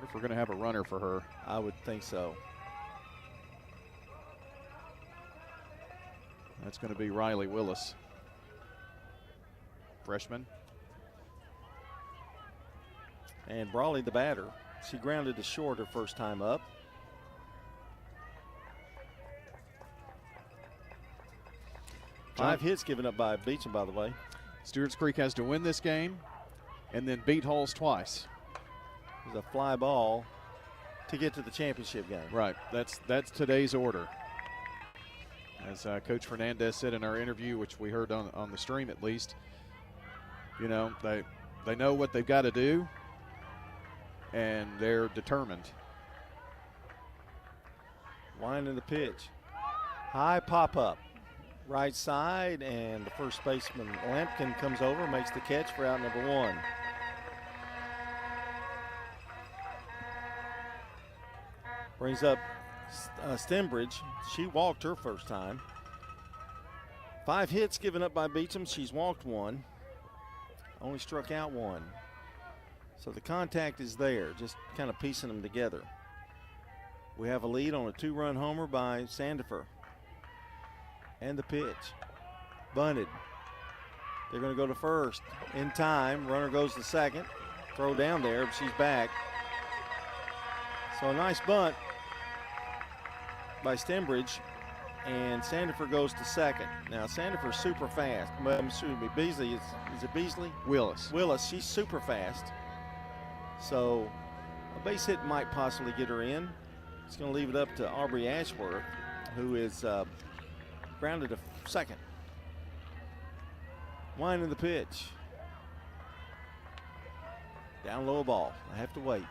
wonder if we're going to have a runner for her. I would think so. That's going to be Riley Willis, freshman. And Brawley, the batter. She grounded to short her first time up. Five hits given up by Beecham, by the way. Stewarts Creek has to win this game and then beat Halls twice. There's a fly ball to get to the championship game. Right, that's today's order. As Coach Fernandez said in our interview, which we heard on the stream at least, you know, they know what they've got to do, and they're determined. Winding the pitch. High pop-up. Right side, and the first baseman, Lampkin, comes over, makes the catch for out number one. Brings up Stembridge. She walked her first time. 5 hits given up by Beecham. She's walked 1. Only struck out 1. So the contact is there, just kind of piecing them together. We have a lead on a 2-run homer by Sandifer. And the pitch. Bunted. They're going to go to first. In time. Runner goes to second. Throw down there, but she's back. So a nice bunt by Stembridge. And Sandifer goes to second. Now, Sandifer's super fast. Excuse me, Beasley. Is it Beasley? Willis. Willis. She's super fast. So a base hit might possibly get her in. It's going to leave it up to Aubrey Ashworth, who is grounded to second. Winding the pitch. Down low ball. I have to wait.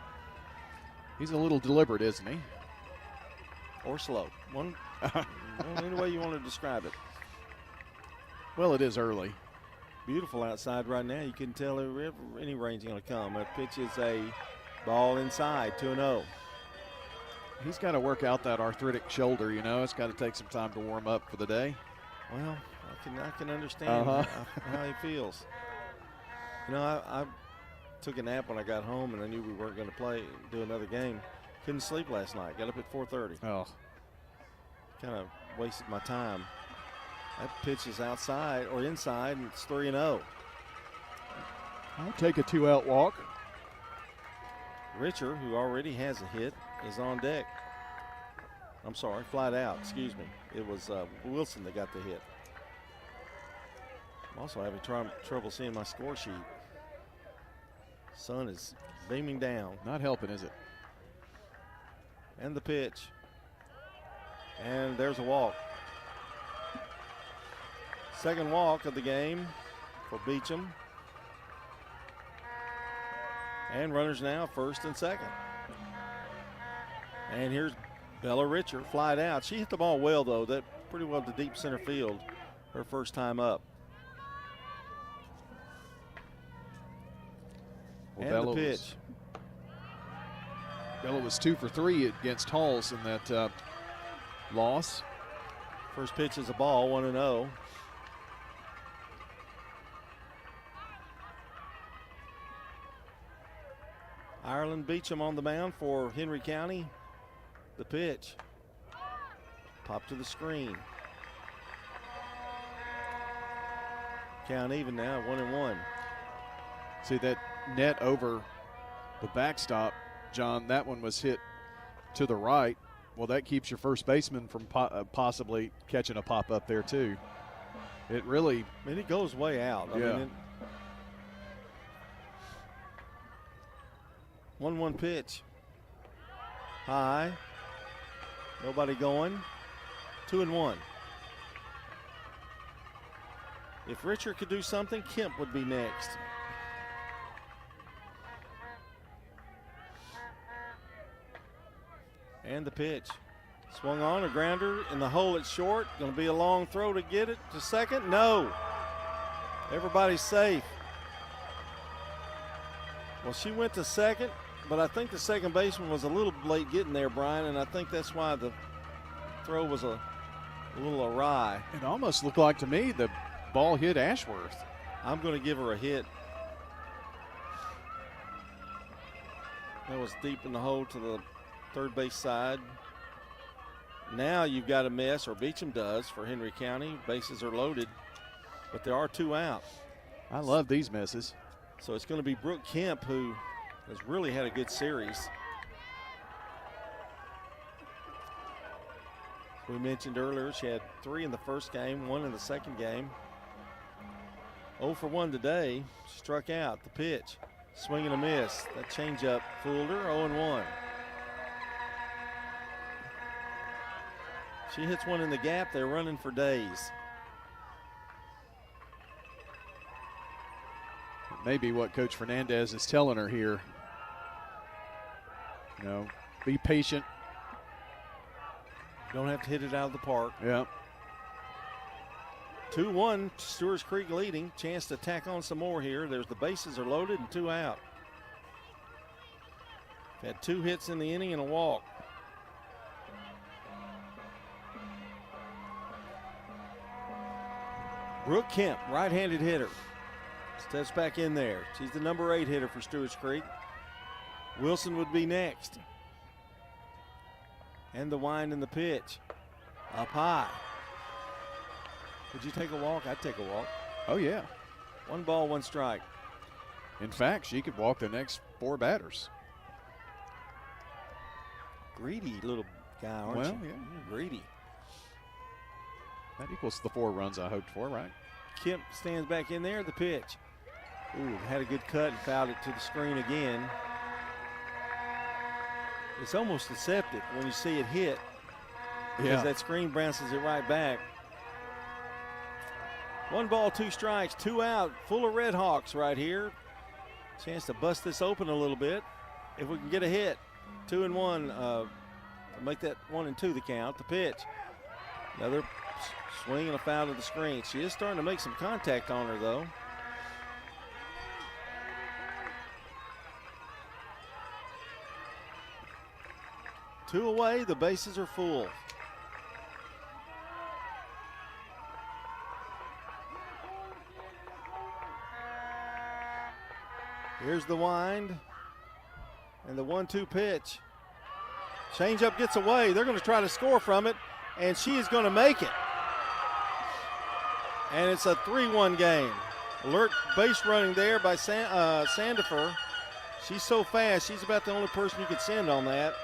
He's a little deliberate, isn't he? Or slow. Any way you want to describe it. Well, it is early. Beautiful outside right now. You can tell any rain's going to come. That pitch is a ball inside, 2-0. He's got to work out that arthritic shoulder, you know. It's got to take some time to warm up for the day. Well, I can understand how he feels. You know, I took a nap when I got home, and I knew we weren't going to do another game. Couldn't sleep last night. Got up at 4:30. Oh. Kind of wasted my time. That pitch is outside or inside, and it's 3-0. I'll take a 2-out walk. Richer, who already has a hit, is on deck. I'm sorry, flied out, excuse me. It was Wilson that got the hit. I'm also having trouble seeing my score sheet. Sun is beaming down. Not helping, is it? And the pitch. And there's a walk. Second walk of the game for Beecham. And runners now first and second. And here's Bella Richer, flied out. She hit the ball well, though. That pretty well to deep center field her first time up. Well, and the pitch. Bella was 2 for 3 against Halls in that loss. First pitch is a ball, 1-0. Ireland Beecham on the mound for Henry County. The pitch. Pop to the screen. Count even now, 1-1. See that net over the backstop, John, that one was hit to the right. Well, that keeps your first baseman from possibly catching a pop up there too. It really, I mean, it goes way out. Yeah. I mean, 1-1 pitch. High. Nobody going. 2-1. If Richard could do something, Kemp would be next. And the pitch. Swung on, a grounder in the hole at short. Going to be a long throw to get it to second. No. Everybody's safe. Well, she went to second, but I think the second baseman was a little late getting there, Brian, and I think that's why the throw was a little awry. It almost looked like to me the ball hit Ashworth. I'm going to give her a hit. That was deep in the hole to the third base side. Now you've got a miss, or Beecham does, for Henry County. Bases are loaded, but there are 2 out. I love these misses. So it's going to be Brooke Kemp, who has really had a good series. We mentioned earlier she had 3 in the first game, 1 in the second game. 0 for 1 today. Struck out. The pitch. Swing and a miss. That changeup fooled her. 0-1. She hits one in the gap. They're running for days. Maybe what Coach Fernandez is telling her here. You know, be patient. Don't have to hit it out of the park. Yeah. 2-1, Stewarts Creek leading. Chance to tack on some more here. There's the bases are loaded and 2 out. Had 2 hits in the inning and a walk. Brooke Kemp, right-handed hitter. Steps back in there. She's the number 8 hitter for Stewarts Creek. Wilson would be next. And the wind and the pitch. Up high. Would you take a walk? I'd take a walk. Oh, yeah. 1 ball, 1 strike. In fact, she could walk the next 4 batters. Greedy little guy, aren't Well, you? yeah. You're greedy. That equals the 4 runs I hoped for, right? Kemp stands back in there. The pitch. Ooh, had a good cut and fouled it to the screen again. It's almost deceptive when you see it hit, because that screen bounces it right back. 1 ball, 2 strikes, 2 out, full of Red Hawks right here. Chance to bust this open a little bit if we can get a hit. 2-1, make that 1-2 the count. The pitch. Another swing and a foul to the screen. She is starting to make some contact on her, though. Two away, the bases are full. Here's the wind and the 1-2 pitch. Changeup gets away. They're going to try to score from it, and she is going to make it. And it's a 3-1 game. Alert base running there by Sandifer. She's so fast, she's about the only person you could send on that.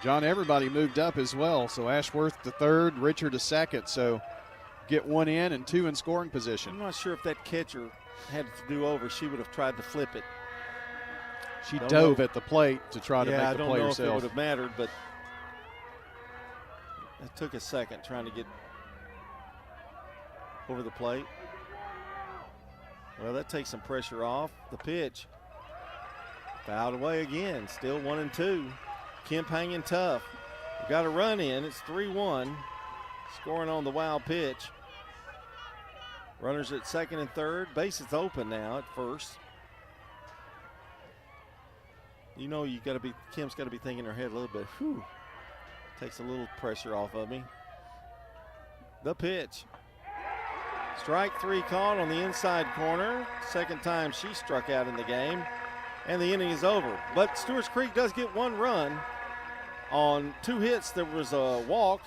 John, everybody moved up as well. So Ashworth to third, Richard to second. So get 1 in and 2 in scoring position. I'm not sure if that catcher had to do over. She would have tried to flip it. She dove at the plate to try to make the play I don't know herself. if it would have mattered, but it took a second trying to get over the plate. Well, that takes some pressure off. The pitch. Fouled away again. Still 1-2. Kemp hanging tough. We got a run in. It's 3-1. Scoring on the wild pitch. Runners at second and third. Bases open now at first. You know, Kemp's got to be thinking in her head a little bit. Whew. Takes a little pressure off of me. The pitch. Strike 3 called on the inside corner. Second time she struck out in the game. And the inning is over. But Stewarts Creek does get 1 run. On 2 hits, there was a walk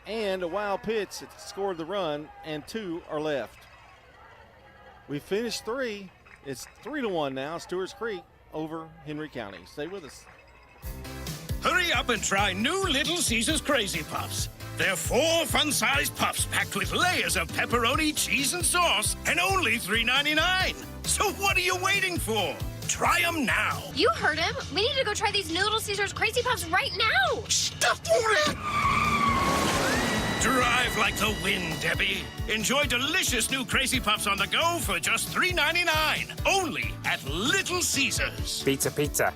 and a wild pitch that scored the run, and 2 are left. We finished 3. It's 3-1 now. Stewarts Creek over Henry County. Stay with us. Hurry up and try new Little Caesars Crazy Puffs. They're 4 fun-sized puffs packed with layers of pepperoni, cheese, and sauce, and only $3.99. So what are you waiting for? Try them now. You heard him. We need to go try these new Little Caesars Crazy Puffs right now. Stop it! Drive like the wind, Debbie. Enjoy delicious new Crazy Puffs on the go for just $3.99. Only at Little Caesars. Pizza, pizza.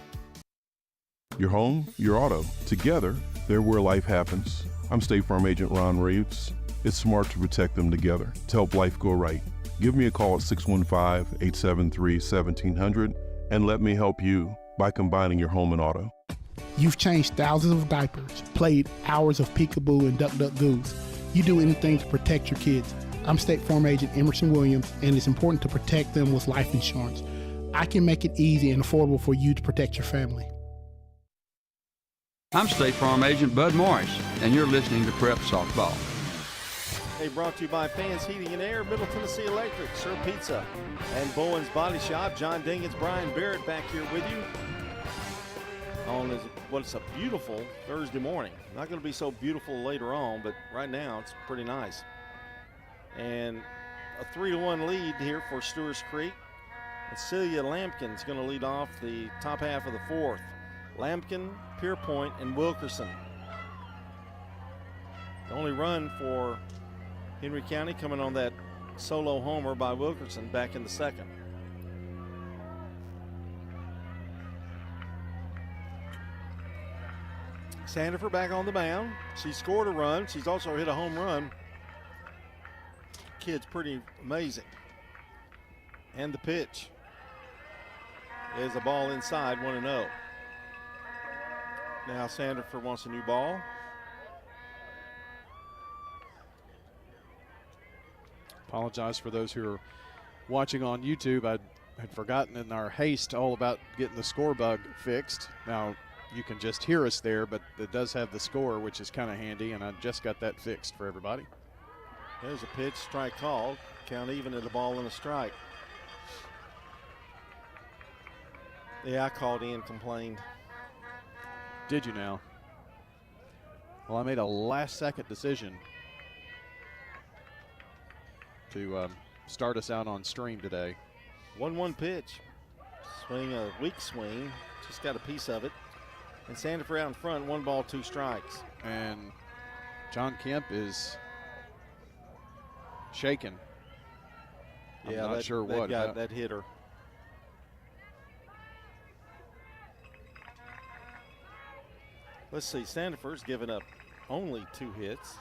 Your home, your auto. Together, they're where life happens. I'm State Farm Agent Ron Reeves. It's smart to protect them together to help life go right. Give me a call at 615-873-1700 and let me help you by combining your home and auto. You've changed thousands of diapers, played hours of peekaboo and duck duck goose. You do anything to protect your kids. I'm State Farm Agent Emerson Williams, and it's important to protect them with life insurance. I can make it easy and affordable for you to protect your family. I'm State Farm Agent Bud Morris, and you're listening to Prep Softball. Hey, brought to you by Fans Heating and Air, Middle Tennessee Electric, Sir Pizza, and Bowen's Body Shop. John Dingens, Brian Barrett back here with you on what's a beautiful Thursday morning. Not going to be so beautiful later on, but right now it's pretty nice. And a 3-1 lead here for Stewarts Creek. And Celia Lampkin's going to lead off the top half of the fourth. Lampkin, Pierpoint, and Wilkerson. The only run for Henry County coming on that solo homer by Wilkerson back in the second. Sandifer back on the mound. She scored a run. She's also hit a home run. Kid's pretty amazing. And the pitch is a ball inside, 1-0. Now Sandifer wants a new ball. Apologize for those who are watching on YouTube. I had forgotten in our haste all about getting the score bug fixed. Now you can just hear us there, but it does have the score, which is kind of handy, and I just got that fixed for everybody. There's a pitch, strike called. Count even at a ball and a strike. Yeah, I called in, complained. Did you now? Well, I made a last-second decision to start us out on stream today. 1-1 pitch. Swing, a weak swing. Just got a piece of it. And Sandifer out in front, 1 ball, 2 strikes. And John Kemp is shaken. I'm not sure what. That hit her. Let's see, Sandifer's given up only 2 hits.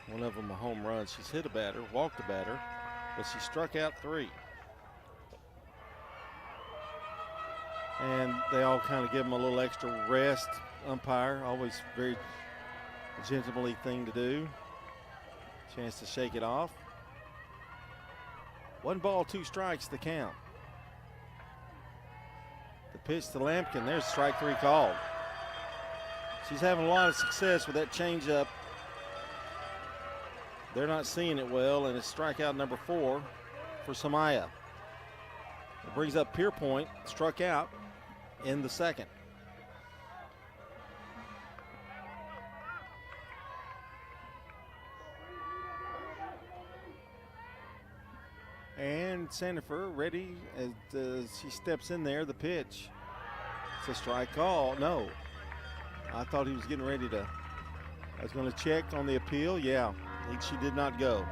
One of them a home run. She's hit a batter, walked a batter, but she struck out 3. And they all kind of give them a little extra rest. Umpire, always very gentlemanly thing to do. Chance to shake it off. 1 ball, 2 strikes, the count. The pitch to Lampkin, there's strike 3 called. She's having a lot of success with that changeup. They're not seeing it well, and it's strikeout number 4 for Samaya. It brings up Pierpoint, struck out in the second. And Sandifer ready as she steps in there. The pitch. It's a strike call. No. I thought he was getting ready to. I was going to check on the appeal. Yeah, she did not go.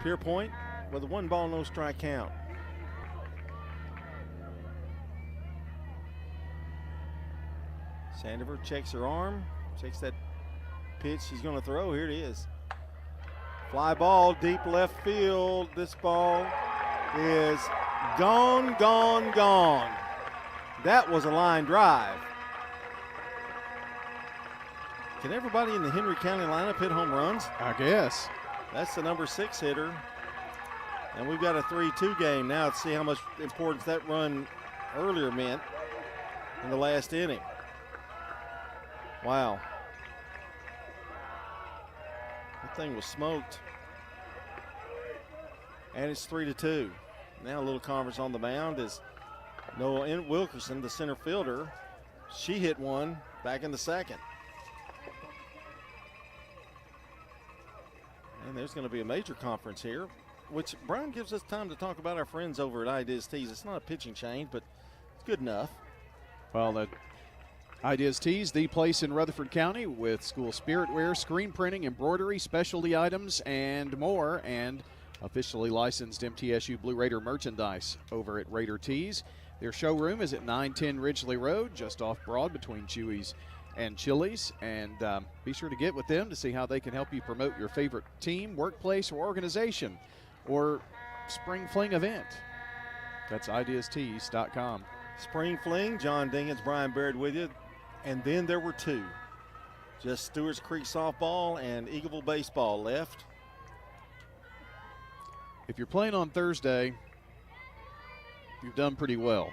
Pierpoint with a 1 ball, no strike count. Sandifer checks her arm, checks that pitch she's going to throw. Here it is. Fly ball, deep left field. This ball is gone, gone, gone. That was a line drive. Can everybody in the Henry County lineup hit home runs? I guess. That's the number 6 hitter. And we've got a 3-2 game now. Let's see how much importance that run earlier meant in the last inning. Wow. That thing was smoked. And it's 3-2. Now a little conference on the mound is Noah Wilkerson, the center fielder. She hit one back in the second. And there's going to be a major conference here, which Brian gives us time to talk about our friends over at Ideas Tees. It's not a pitching change, but it's good enough. Well, the Ideas Tees, the place in Rutherford County with school spirit wear, screen printing, embroidery, specialty items, and more, and officially licensed MTSU Blue Raider merchandise over at Raider Tees. Their showroom is at 910 Ridgely Road, just off Broad between Chewy's and Chili's, and be sure to get with them to see how they can help you promote your favorite team, workplace, or organization, or spring fling event. That's ideastees.com. Spring fling, John Dingens, Brian Baird with you, and then there were 2. Just Stewarts Creek softball and Eagleville baseball left. If you're playing on Thursday, you've done pretty well.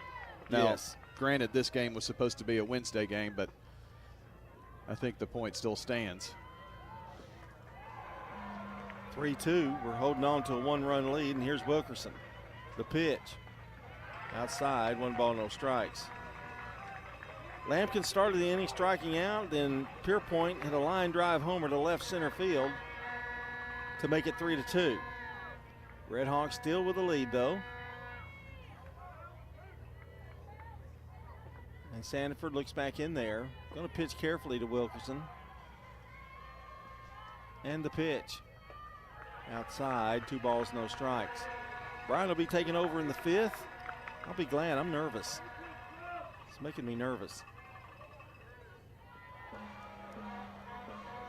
Now, Yes. granted, this game was supposed to be a Wednesday game, but I think the point still stands. 3-2. We're holding on to a 1-run lead, and here's Wilkerson. The pitch. Outside, 1 ball, no strikes. Lampkin started the inning striking out, then Pierpoint hit a line drive homer to left center field to make it 3-2. Red Hawks still with the lead, though. And Sanford looks back in there. Going to pitch carefully to Wilkerson. And the pitch. Outside, 2 balls, no strikes. Brian will be taking over in the 5th. I'll be glad. I'm nervous. It's making me nervous.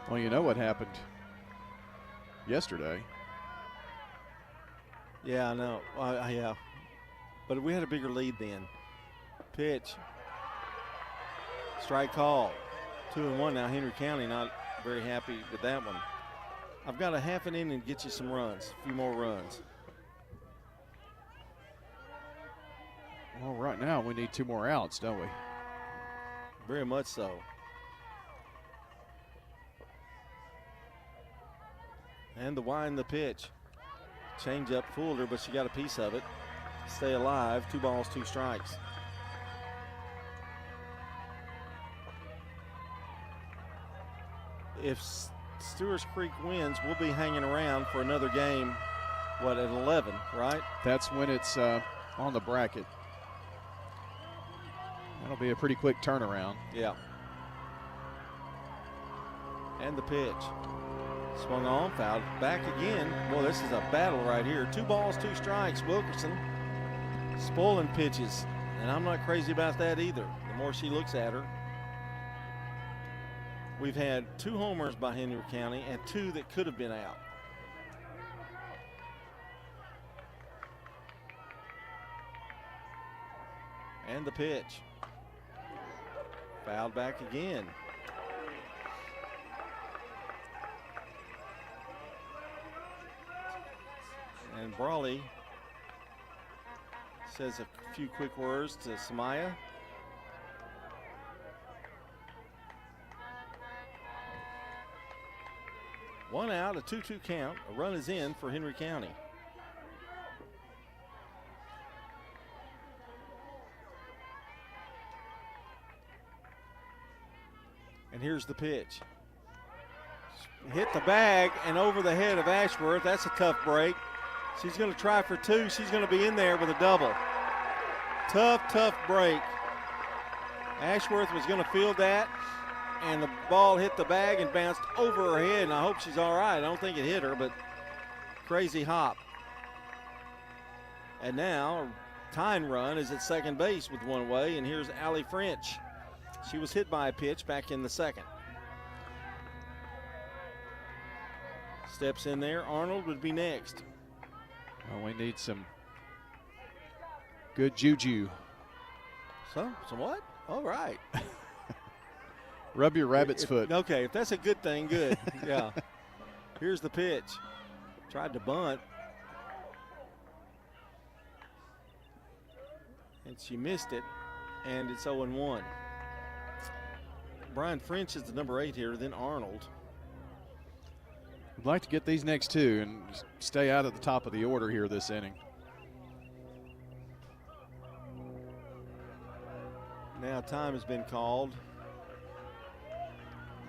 Well, you know what happened yesterday. Yeah, I know. Yeah. But we had a bigger lead then. Pitch. Strike call. 2-1 now. Henry County not very happy with that one. I've got a half an inning to get you some runs, a few more runs. Well, right now we need 2 more outs, don't we? Very much so. And the wind, the pitch. Change up fooled her, but she got a piece of it. Stay alive. 2 balls, 2 strikes. If Stewarts Creek wins, we'll be hanging around for another game, at 11, right? That's when it's on the bracket. That'll be a pretty quick turnaround. Yeah. And the pitch. Swung on, fouled back again. Boy, this is a battle right here. 2 balls, 2 strikes. Wilkerson spoiling pitches, and I'm not crazy about that either. The more she looks at her. We've had 2 homers by Henry County and 2 that could have been out. And the pitch. Fouled back again. And Brawley says a few quick words to Samaya. One out, a 2-2 count. A run is in for Henry County. And here's the pitch. Hit the bag and over the head of Ashworth. That's a tough break. She's going to try for 2. She's going to be in there with a double. Tough break. Ashworth was going to field that, and the ball hit the bag and bounced over her head, and I hope she's all right. I don't think it hit her, but crazy hop. And now Tyne Run is at second base with 1 away, and here's Allie French. She was hit by a pitch back in the 2nd. Steps in there. Arnold would be next. Well, we need some good juju. Some what? All right. Rub your rabbit's foot. Okay, if that's a good thing, good. Yeah. Here's the pitch. Tried to bunt. And she missed it, and it's 0-1. Brian French is the number 8 here, then Arnold. We'd like to get these next 2 and stay out at the top of the order here this inning. Now time has been called.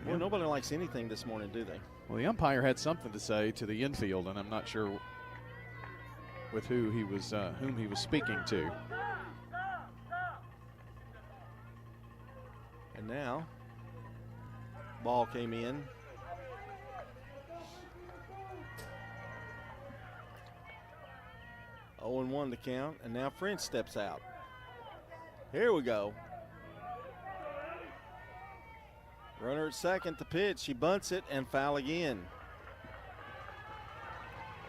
Well, nobody likes anything this morning, do they? Well, the umpire had something to say to the infield, and I'm not sure with whom he was speaking to. And now, ball came in. Oh and 1 to count, and now French steps out. Here we go. Runner at second, the pitch. She bunts it and foul again.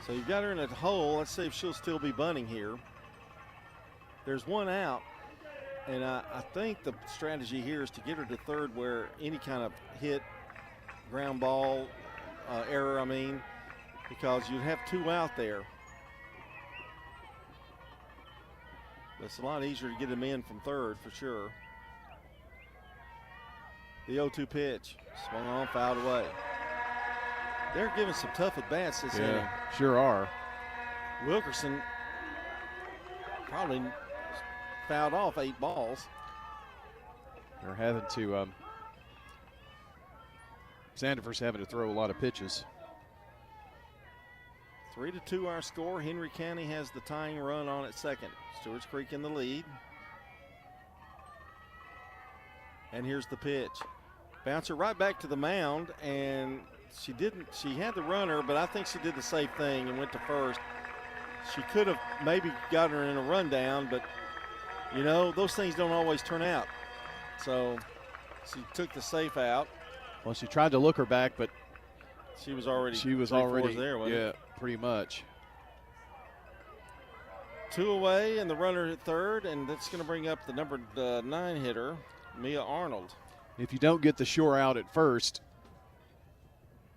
So you've got her in a hole. Let's see if she'll still be bunting here. There's 1 out, and I think the strategy here is to get her to third where any kind of hit, ground ball, error, because you'd have 2 out there. It's a lot easier to get him in from third for sure. The 0-2 pitch. Swung on, fouled away. They're giving some tough at-bats this inning. Sure are. Wilkerson probably fouled off 8 balls. They're having to, Sandifer's having to throw a lot of pitches. 3-2 our score. Henry County has the tying run on at second. Stewarts Creek in the lead. And here's the pitch. Bouncer right back to the mound, and she had the runner, but I think she did the safe thing and went to first. She could have maybe got her in a rundown, but you know, those things don't always turn out. So she took the safe out. Well, she tried to look her back, but she was already there, wasn't it? Pretty much. 2 away and the runner at third, and that's going to bring up the number 9 hitter, Mia Arnold. If you don't get the shore out at first,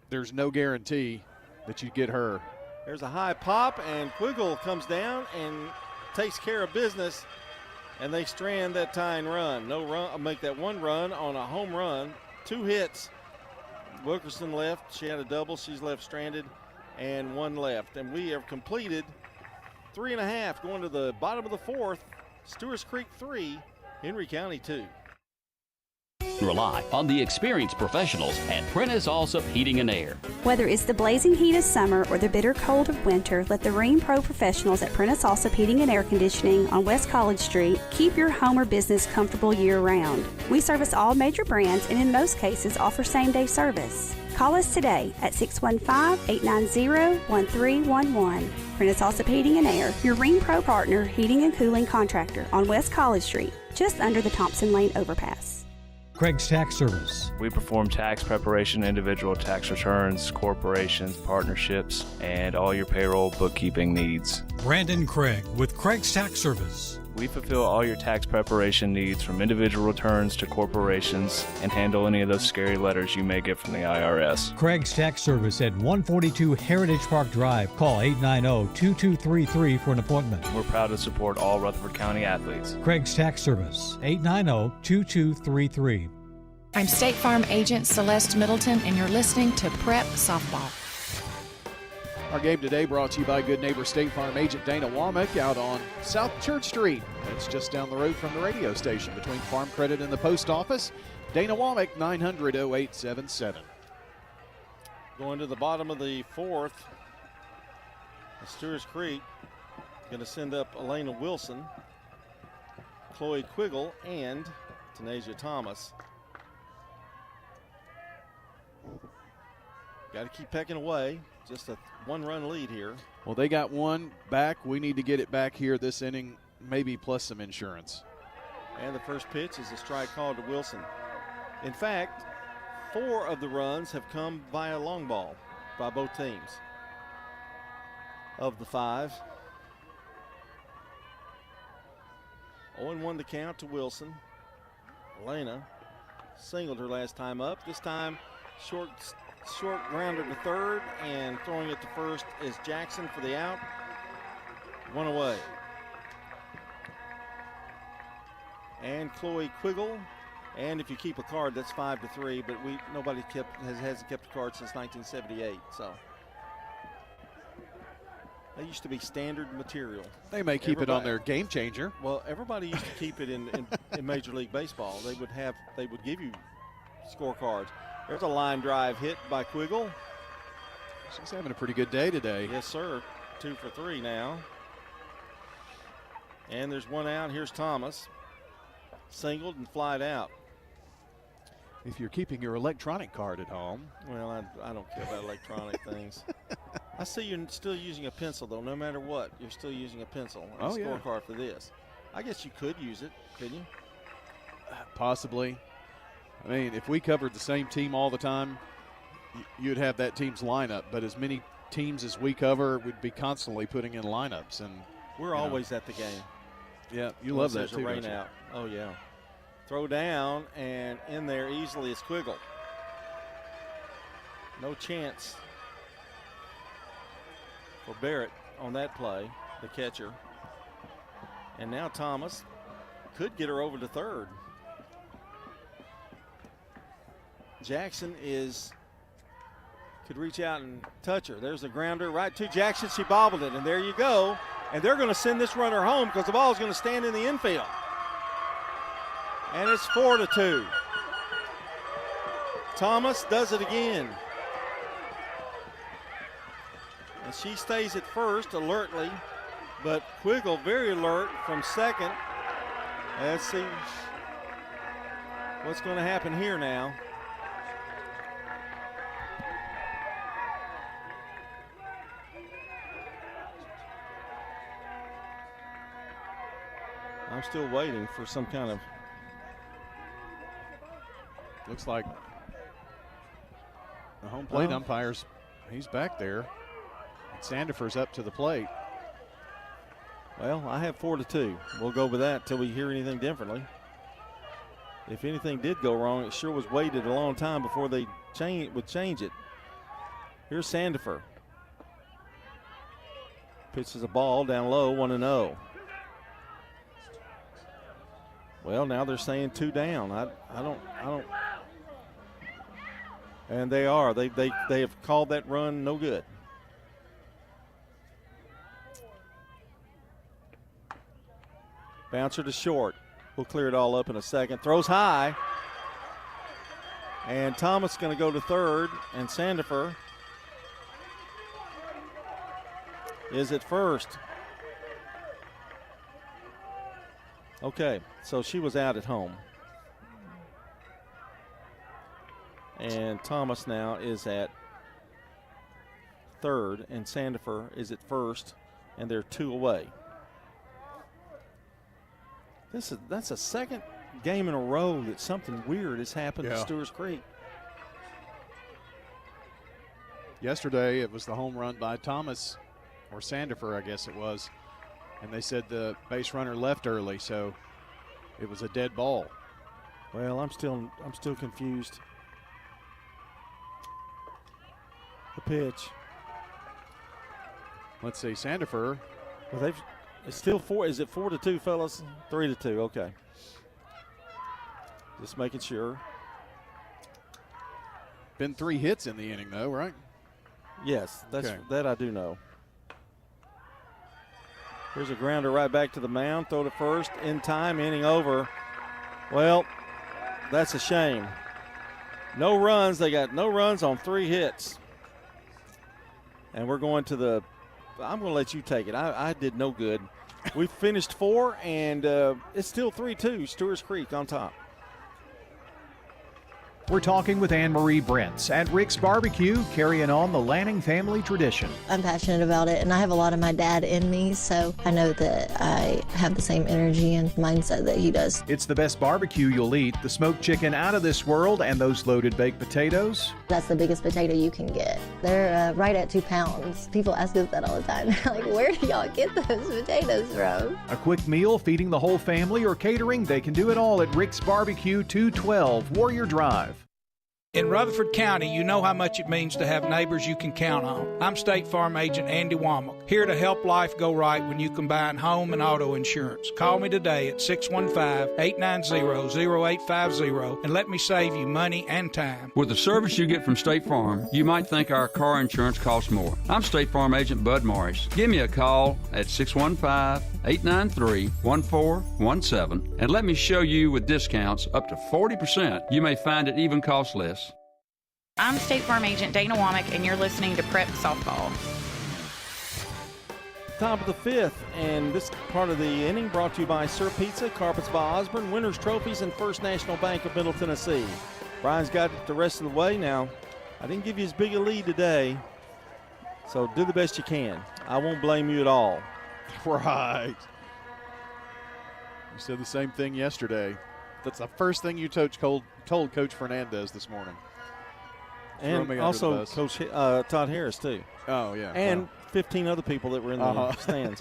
there's no guarantee that you get her. There's a high pop, and Quiggle comes down and takes care of business, and they strand that tying run. No run, make that 1 run on a home run. 2 hits. Wilkerson left. She had a double. She's left stranded, and 1 left. And we have completed 3.5, going to the bottom of the 4th. Stewarts Creek 3, Henry County 2. Rely on the experienced professionals at Prentice Allsup Heating and Air. Whether it's the blazing heat of summer or the bitter cold of winter, let the Rheem Pro professionals at Prentice Allsup Heating and Air Conditioning on West College Street keep your home or business comfortable year-round. We service all major brands and in most cases offer same-day service. Call us today at 615-890-1311. Prentice Allsup Heating and Air, your Rheem Pro partner heating and cooling contractor on West College Street, just under the Thompson Lane overpass. Craig's Tax Service. We perform tax preparation, individual tax returns, corporations, partnerships, and all your payroll bookkeeping needs. Brandon Craig with Craig's Tax Service. We fulfill all your tax preparation needs from individual returns to corporations and handle any of those scary letters you may get from the IRS. Craig's Tax Service at 142 Heritage Park Drive. Call 890-2233 for an appointment. We're proud to support all Rutherford County athletes. Craig's Tax Service, 890-2233. I'm State Farm Agent Celeste Middleton, and you're listening to Prep Softball. Our game today brought to you by good neighbor State Farm Agent Dana Womack out on South Church Street. That's just down the road from the radio station between Farm Credit and the post office. Dana Womack, 900-0877. Going to the bottom of the 4th, Stewarts Creek going to send up Elena Wilson, Chloe Quiggle, and Tanasia Thomas. Got to keep pecking away. Just a 1-run lead here. Well, they got 1 back. We need to get it back here this inning, maybe plus some insurance. And the first pitch is a strike call to Wilson. In fact, 4 of the runs have come via long ball by both teams. Of the 5. 0-1 the count to Wilson. Elena singled her last time up. This time short grounder to third, and throwing it to first is Jackson for the out. 1 away. And Chloe Quiggle. And if you keep a card, that's 5-3. But nobody hasn't kept a card since 1978. So they used to be standard material. They may keep it on their game changer. Well, everybody used to keep it in Major League Baseball. They would give you scorecards. There's a line drive hit by Quiggle. She's having a pretty good day today. Yes, sir. 2 for 3 now. And there's 1 out. Here's Thomas. Singled and flied out. If you're keeping your electronic card at home. Well, I don't care about electronic things. I see you're still using a pencil, though. No matter what, you're still using a pencil. A scorecard for this. I guess you could use it, couldn't you? Possibly. I mean, if we covered the same team all the time, you'd have that team's lineup. But as many teams as we cover, we'd be constantly putting in lineups. And we're always at the game. Yeah, you love that too. There's a rain out. Oh, yeah. Throw down, and in there easily is Quiggle. No chance for Barrett on that play, the catcher. And now Thomas could get her over to third. Jackson could reach out and touch her. There's a grounder right to Jackson. She bobbled it, and there you go. And they're going to send this runner home because the ball is going to stand in the infield. And it's 4-2. Thomas does it again. And she stays at first alertly, but Quiggle very alert from second. Let's see what's going to happen here now. I'm still waiting for some kind of. Looks like the home plate umpire's, he's back there. And Sandifer's up to the plate. Well, I have 4-2. We'll go with that until we hear anything differently. If anything did go wrong, it sure was waited a long time before they would change it. Here's Sandifer. Pitches a ball down low, 1-0. Well, now they're saying 2 down. I don't. And they are. They have called that run no good. Bouncer to short. We'll clear it all up in a second. Throws high. And Thomas going to go to third. And Sandifer is at first. Okay, so she was out at home. And Thomas now is at third, and Sandifer is at first, and they're 2 away. That's a second game in a row that something weird has happened to Stewarts Creek. Yesterday, it was the home run by Thomas, or Sandifer, I guess it was. And they said the base runner left early, so it was a dead ball. Well, I'm still confused. The pitch. Let's see, Sandifer. Well, it's still 4. Is it 4-2, fellas? 3-2. Okay. Just making sure. Been 3 hits in the inning, though, right? Yes, that I do know. Here's a grounder right back to the mound. Throw to first. In time. Inning over. Well, that's a shame. No runs. They got no runs on 3 hits. And we're going to the – I'm going to let you take it. I did no good. We finished 4, and it's still 3-2. Stewarts Creek on top. We're talking with Anne-Marie Brents at Rick's Barbecue, carrying on the Lanning family tradition. I'm passionate about it, and I have a lot of my dad in me, so I know that I have the same energy and mindset that he does. It's the best barbecue you'll eat, the smoked chicken out of this world, and those loaded baked potatoes. That's the biggest potato you can get. They're right at 2 pounds. People ask us that all the time. They're like, where do y'all get those potatoes from? A quick meal, feeding the whole family, or catering, they can do it all at Rick's Barbecue, 212 Warrior Drive. In Rutherford County, you know how much it means to have neighbors you can count on. I'm State Farm Agent Andy Womack, here to help life go right when you combine home and auto insurance. Call me today at 615-890-0850 and let me save you money and time. With the service you get from State Farm, you might think our car insurance costs more. I'm State Farm Agent Bud Morris. Give me a call at 615-893-1417 and let me show you with discounts up to 40%. You may find it even costs less. I'm State Farm Agent Dana Womack, and you're listening to Prep Softball. Top of the 5th, and this part of the inning brought to you by Sir Pizza, Carpets by Osborne, Winners Trophies, and First National Bank of Middle Tennessee. Brian's got it the rest of the way now. I didn't give you as big a lead today, so do the best you can. I won't blame you at all. Right. You said the same thing yesterday. That's the first thing you told Coach Fernandez this morning. And also Coach Todd Harris, too. Oh, yeah. And 15 other people that were in the stands.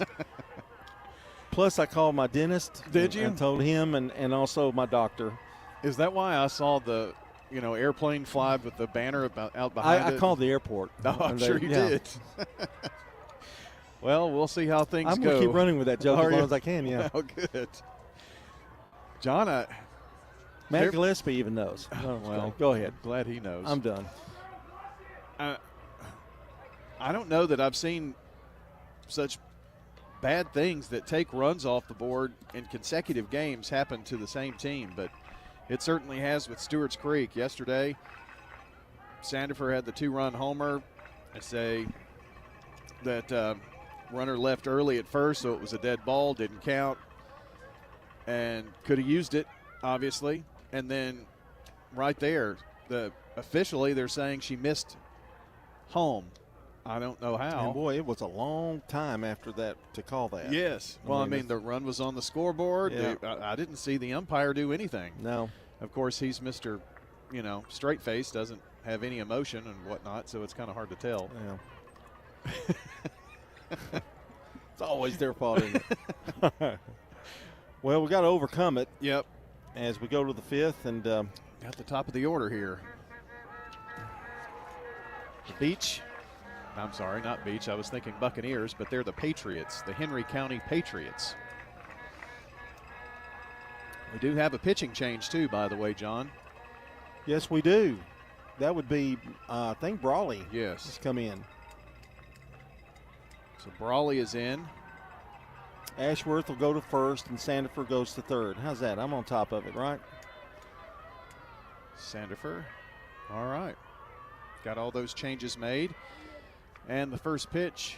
Plus, I called my dentist. Did you? And told him and also my doctor. Is that why I saw the airplane fly with the banner out behind it? I called the airport. Oh, I'm sure you did. Well, we'll see how things I'm go. going to keep running with that joke as long as I can, yeah. Oh, good. John, Matt Gillespie even knows. Oh, well, go ahead. Glad he knows. I'm done. I don't know that I've seen such bad things that take runs off the board in consecutive games happen to the same team, but it certainly has with Stewarts Creek. Yesterday, Sandifer had the 2-run homer. I say that runner left early at first, so it was a dead ball, didn't count, and could have used it, obviously. And then right there, officially they're saying she missed home. I don't know how. And boy, it was a long time after that to call that. Yes. Well, I mean the run was on the scoreboard. Yeah. I didn't see the umpire do anything. No. Of course, he's Mr. Straight face, doesn't have any emotion and whatnot, so it's kind of hard to tell. Yeah. It's always their fault, isn't it? Well, we got to overcome it. Yep. As we go to the 5th, and at the top of the order here, the Beach. I'm sorry, not Beach. I was thinking Buccaneers, but they're the Patriots, the Henry County Patriots. We do have a pitching change too, by the way, John. Yes, we do. That would be, I think, Brawley. Yes. Has come in. So Brawley is in. Ashworth will go to first, and Sandifer goes to third. How's that? I'm on top of it, right? Sandifer. All right. Got all those changes made. And the first pitch,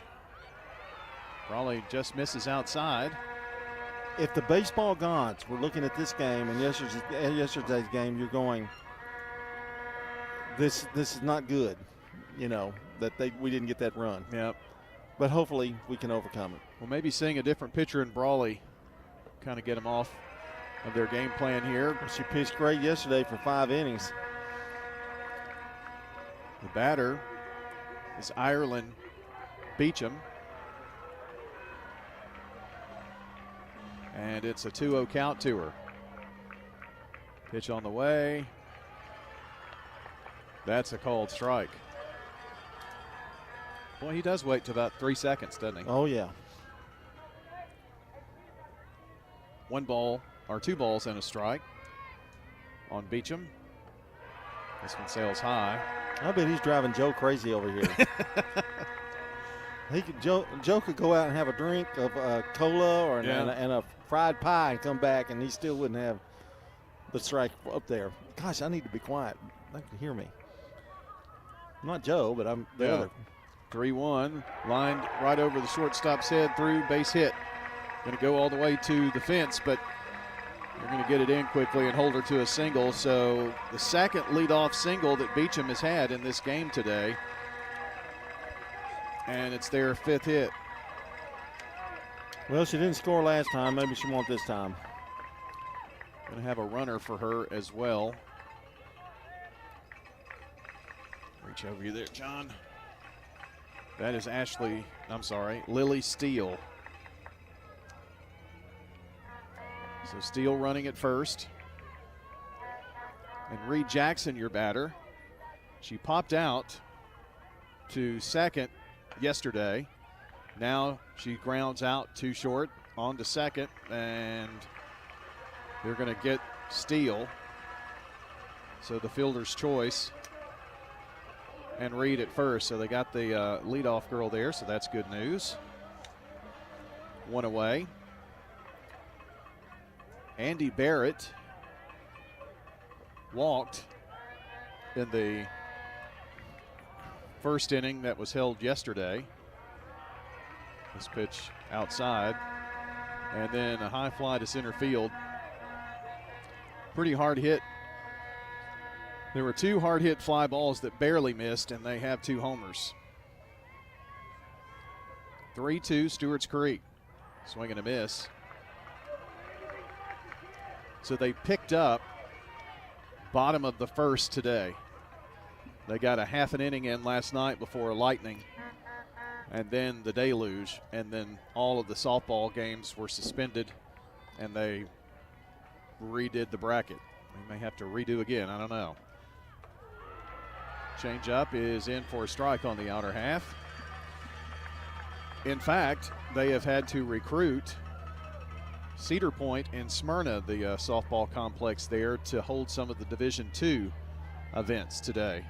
Brawley just misses outside. If the baseball gods were looking at this game and yesterday's game, you're going, this is not good, that we didn't get that run. Yep. But hopefully we can overcome it. Well, maybe seeing a different pitcher in Brawley kind of get them off of their game plan here. She pitched great yesterday for 5 innings. The batter is Ireland Beecham. And it's a 2-0 count to her. Pitch on the way. That's a called strike. Boy, he does wait to about 3 seconds, doesn't he? Oh, yeah. 2 balls and a strike on Beecham. This one sails high. I bet he's driving Joe crazy over here. Joe could go out and have a drink of cola and a fried pie and come back, and he still wouldn't have the strike up there. Gosh, I need to be quiet. They can hear me. I'm not Joe, but I'm the other. 3-1, lined right over the shortstop's head, through, base hit. Going to go all the way to the fence, but they're going to get it in quickly and hold her to a single. So the second leadoff single that Beecham has had in this game today. And it's their 5th hit. Well, she didn't score last time. Maybe she won't this time. Going to have a runner for her as well. Reach over you there, John. That is Lily Steele. So Steele running at first. And Reed Jackson, your batter. She popped out to second yesterday. Now she grounds out too short on to second, and they're going to get Steele. So the fielder's choice. And Reed at first. So they got the leadoff girl there, so that's good news. 1 away. Andy Barrett walked in the first inning that was held yesterday. This pitch outside. And then a high fly to center field. Pretty hard hit. There were 2 hard hit fly balls that barely missed, and they have 2 homers. 3-2 Stewarts Creek. Swing and a miss. So they picked up bottom of the first today. They got a half an inning in last night before a lightning, and then the deluge, and then all of the softball games were suspended, and they redid the bracket. They may have to redo again, I don't know. Change up is in for a strike on the outer half. In fact, they have had to recruit Cedar Point and Smyrna, the softball complex there, to hold some of the Division II events today.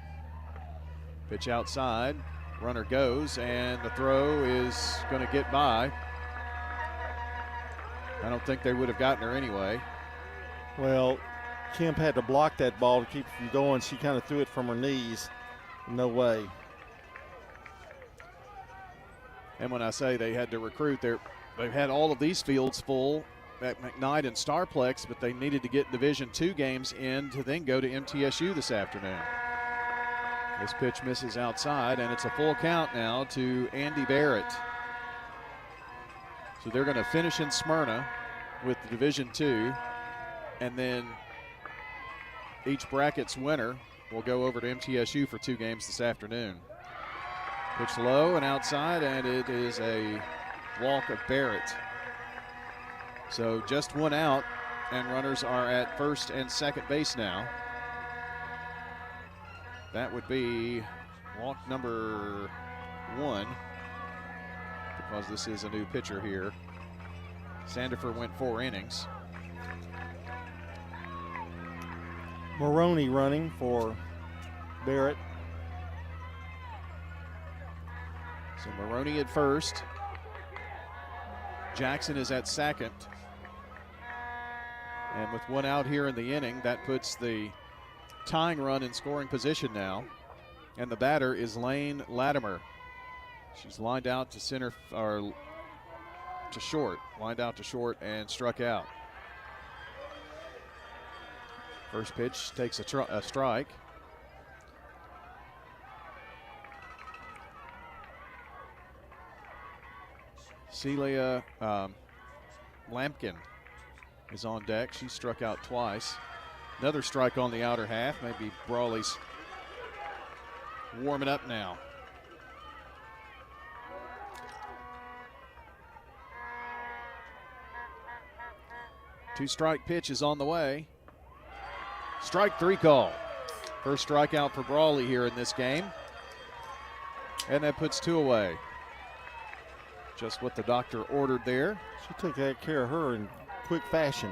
Pitch outside, runner goes, and the throw is going to get by. I don't think they would have gotten her anyway. Well, Kemp had to block that ball to keep it from going. She kind of threw it from her knees. No way. And when I say they had to recruit, they've had all of these fields full at McKnight and Starplex, but they needed to get Division II games in to then go to MTSU this afternoon. This pitch misses outside, and it's a full count now to Andy Barrett. So they're going to finish in Smyrna with the Division II, and then each bracket's winner will go over to MTSU for 2 games this afternoon. Pitch low and outside, and it is a walk of Barrett. So just 1 out, and runners are at first and second base now. That would be walk number 1, because this is a new pitcher here. Sandifer went 4 innings. Maroney running for Barrett. So Maroney at first. Jackson is at second. And with 1 out here in the inning, that puts the tying run in scoring position now. And the batter is Lane Latimer. She's lined out to center, or to short. Lined out to short and struck out. First pitch takes a strike. Celia Lampkin is on deck. She struck out twice. Another strike on the outer half. Maybe Brawley's warming up now. Two-strike pitch is on the way. Strike 3 call. First strikeout for Brawley here in this game. And that puts 2 away. Just what the doctor ordered there. She took care of her in quick fashion.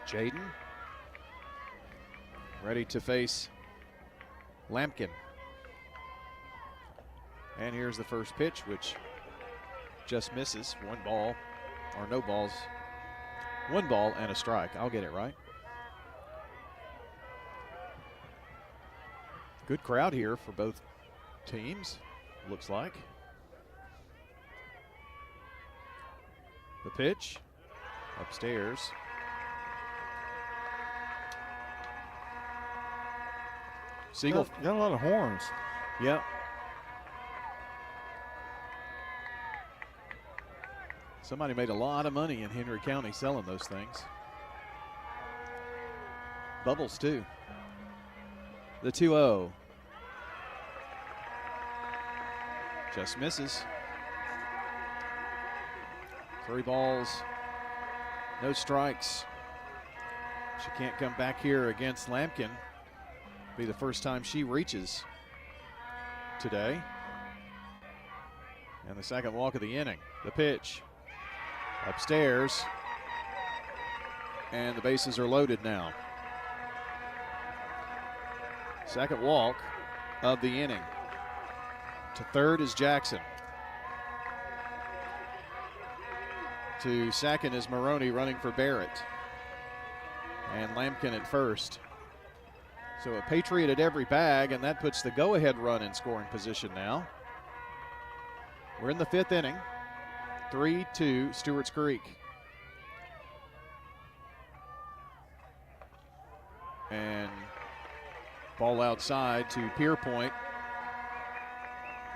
Jaden ready to face Lampkin. And here's the first pitch, which just misses. 1 ball, or no balls. 1 ball and a strike. I'll get it right. Good crowd here for both teams, looks like. The pitch upstairs. Siegel got a lot of horns. Yep. Somebody made a lot of money in Henry County selling those things. Bubbles too. The 2-0. Just misses. 3 balls, no strikes. She can't come back here against Lampkin. Be the first time she reaches today. And the second walk of the inning. The pitch upstairs. And the bases are loaded now. Second walk of the inning. To third is Jackson. To second is Maroney running for Barrett. And Lampkin at first. So a Patriot at every bag, and that puts the go-ahead run in scoring position now. We're in the 5th inning. 3-2 Stewarts Creek. And ball outside to Pierpoint,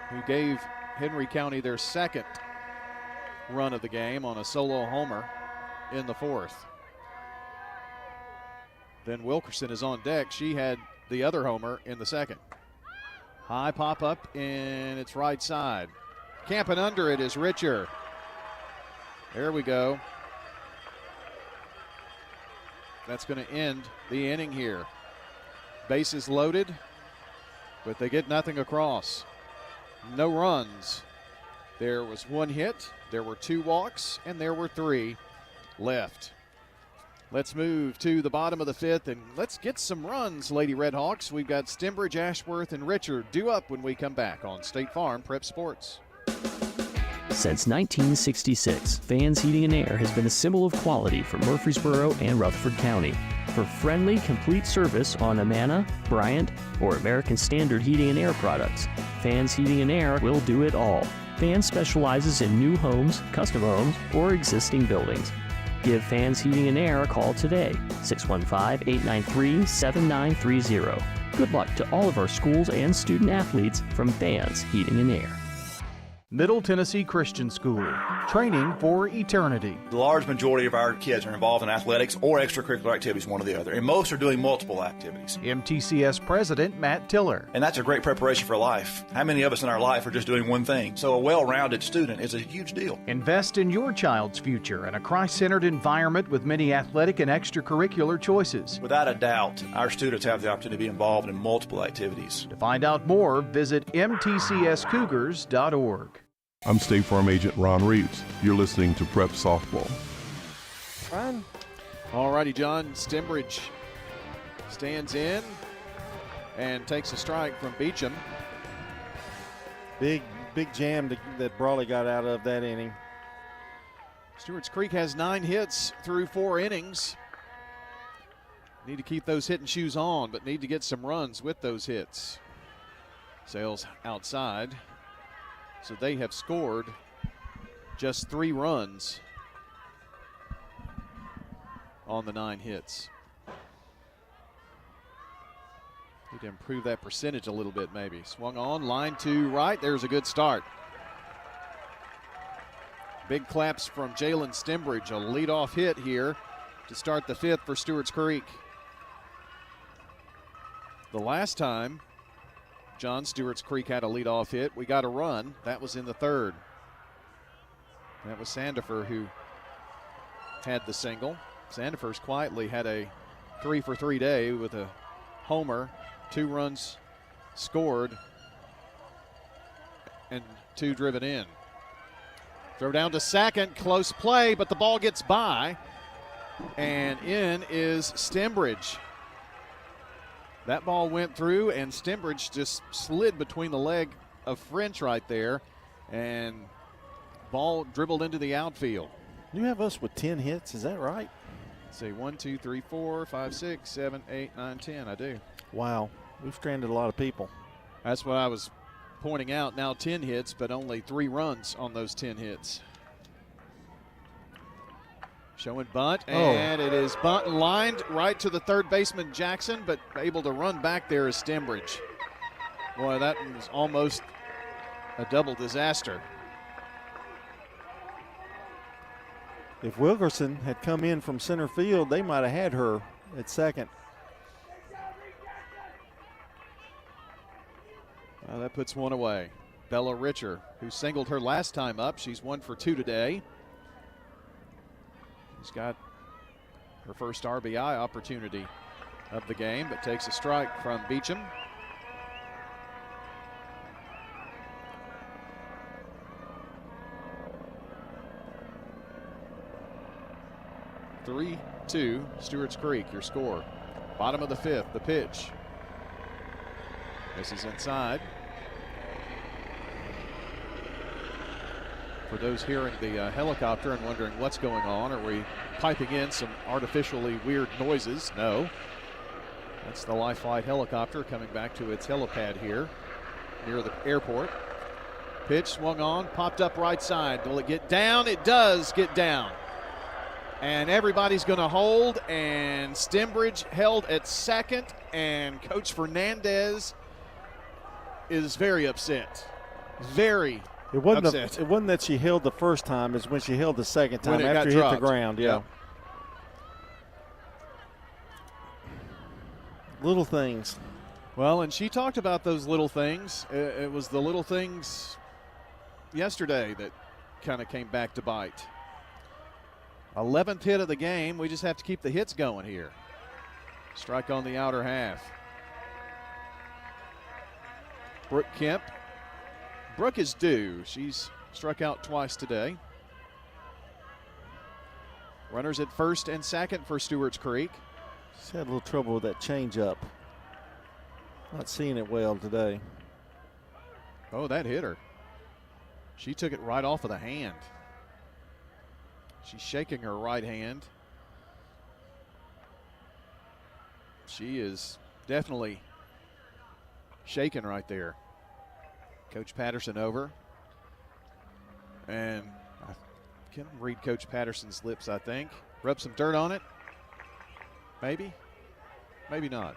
who gave Henry County their second run of the game on a solo homer in the 4th. Then Wilkerson is on deck. She had the other homer in the 2nd. High pop up, and it's right side. Camping under it is Richer. There we go. That's going to end the inning here. Bases loaded, but they get nothing across. No runs. There was one hit, there were 2 walks, and there were 3 left. Let's move to the bottom of the 5th, and let's get some runs, Lady Redhawks. We've got Stembridge, Ashworth, and Richard due up when we come back on State Farm Prep Sports. Since 1966, Fans Heating and Air has been a symbol of quality for Murfreesboro and Rutherford County. For friendly, complete service on Amana, Bryant, or American Standard Heating and Air products, Fans Heating and Air will do it all. Fans specializes in new homes, custom homes, or existing buildings. Give Fans Heating and Air a call today, 615-893-7930. Good luck to all of our schools and student athletes from Fans Heating and Air. Middle Tennessee Christian School, training for eternity. The large majority of our kids are involved in athletics or extracurricular activities, one or the other, and most are doing multiple activities. MTCS President Matt Tiller. And that's a great preparation for life. How many of us in our life are just doing one thing? So a well-rounded student is a huge deal. Invest in your child's future in a Christ-centered environment with many athletic and extracurricular choices. Without a doubt, our students have the opportunity to be involved in multiple activities. To find out more, visit mtcscougars.org. I'm State Farm Agent Ron Reeves. You're listening to Prep Softball. Ryan? All righty, John. Stembridge stands in and takes a strike from Beecham. Big jam that Brawley got out of that inning. Stewarts Creek has 9 hits through 4 innings. Need to keep those hitting shoes on, but need to get some runs with those hits. Sails outside. So they have scored just 3 runs on the 9 hits. Need to improve that percentage a little bit maybe. Swung on, line to right. There's a good start. Big claps from Jalen Stembridge. A leadoff hit here to start the 5th for Stewarts Creek. The last time John Stewarts Creek had a leadoff hit, we got a run. That was in the 3rd. That was Sandifer who had the single. Sandifer's quietly had a 3-for-3 day with a homer, 2 runs scored, and 2 driven in. Throw down to second, close play, but the ball gets by, and in is Stembridge. That ball went through, and Stembridge just slid between the leg of French right there, and ball dribbled into the outfield. You have us with 10 hits, is that right? Let's see, 1, 2, 3, 4, 5, 6, 7, 8, 9, 10. I do. Wow, we've stranded a lot of people. That's what I was pointing out. Now 10 hits, but only 3 runs on those 10 hits. Showing bunt, and it is bunt lined right to the 3rd baseman, Jackson, but able to run back there is Stembridge. Boy, that was almost a double disaster. If Wilkerson had come in from center field, they might have had her at second. Well, that puts one away. Bella Richer, who singled her last time up. She's 1 for 2 today. She's got her first RBI opportunity of the game, but takes a strike from Beecham. Three, 2, Stewarts Creek, your score. Bottom of the 5th, the pitch. This is inside. For those hearing the helicopter and wondering what's going on, are we piping in some artificially weird noises? No. That's the Life Flight helicopter coming back to its helipad here near the airport. Pitch swung on, popped up right side. Will it get down? It does get down. And everybody's going to hold, and Stembridge held at second, and Coach Fernandez is very upset. Very It wasn't upset. it wasn't that she held the first time, it's when she held the second time When it after got it hit the dropped. ground. Yeah. Little things. Well, and she talked about those little things. It was the little things yesterday that kind of came back to bite. 11th hit of the game. We just have to keep the hits going here. Strike on the outer half. Brooke Kemp. Brooke is due. She's struck out twice today. Runners at first and second for Stewarts Creek. She's had a little trouble with that changeup. Not seeing it well today. Oh, that hit her. She took it right off of the hand. She's shaking her right hand. She is definitely shaking right there. Coach Patterson over. And I can read Coach Patterson's lips, I think. Rub some dirt on it. Maybe. Maybe not.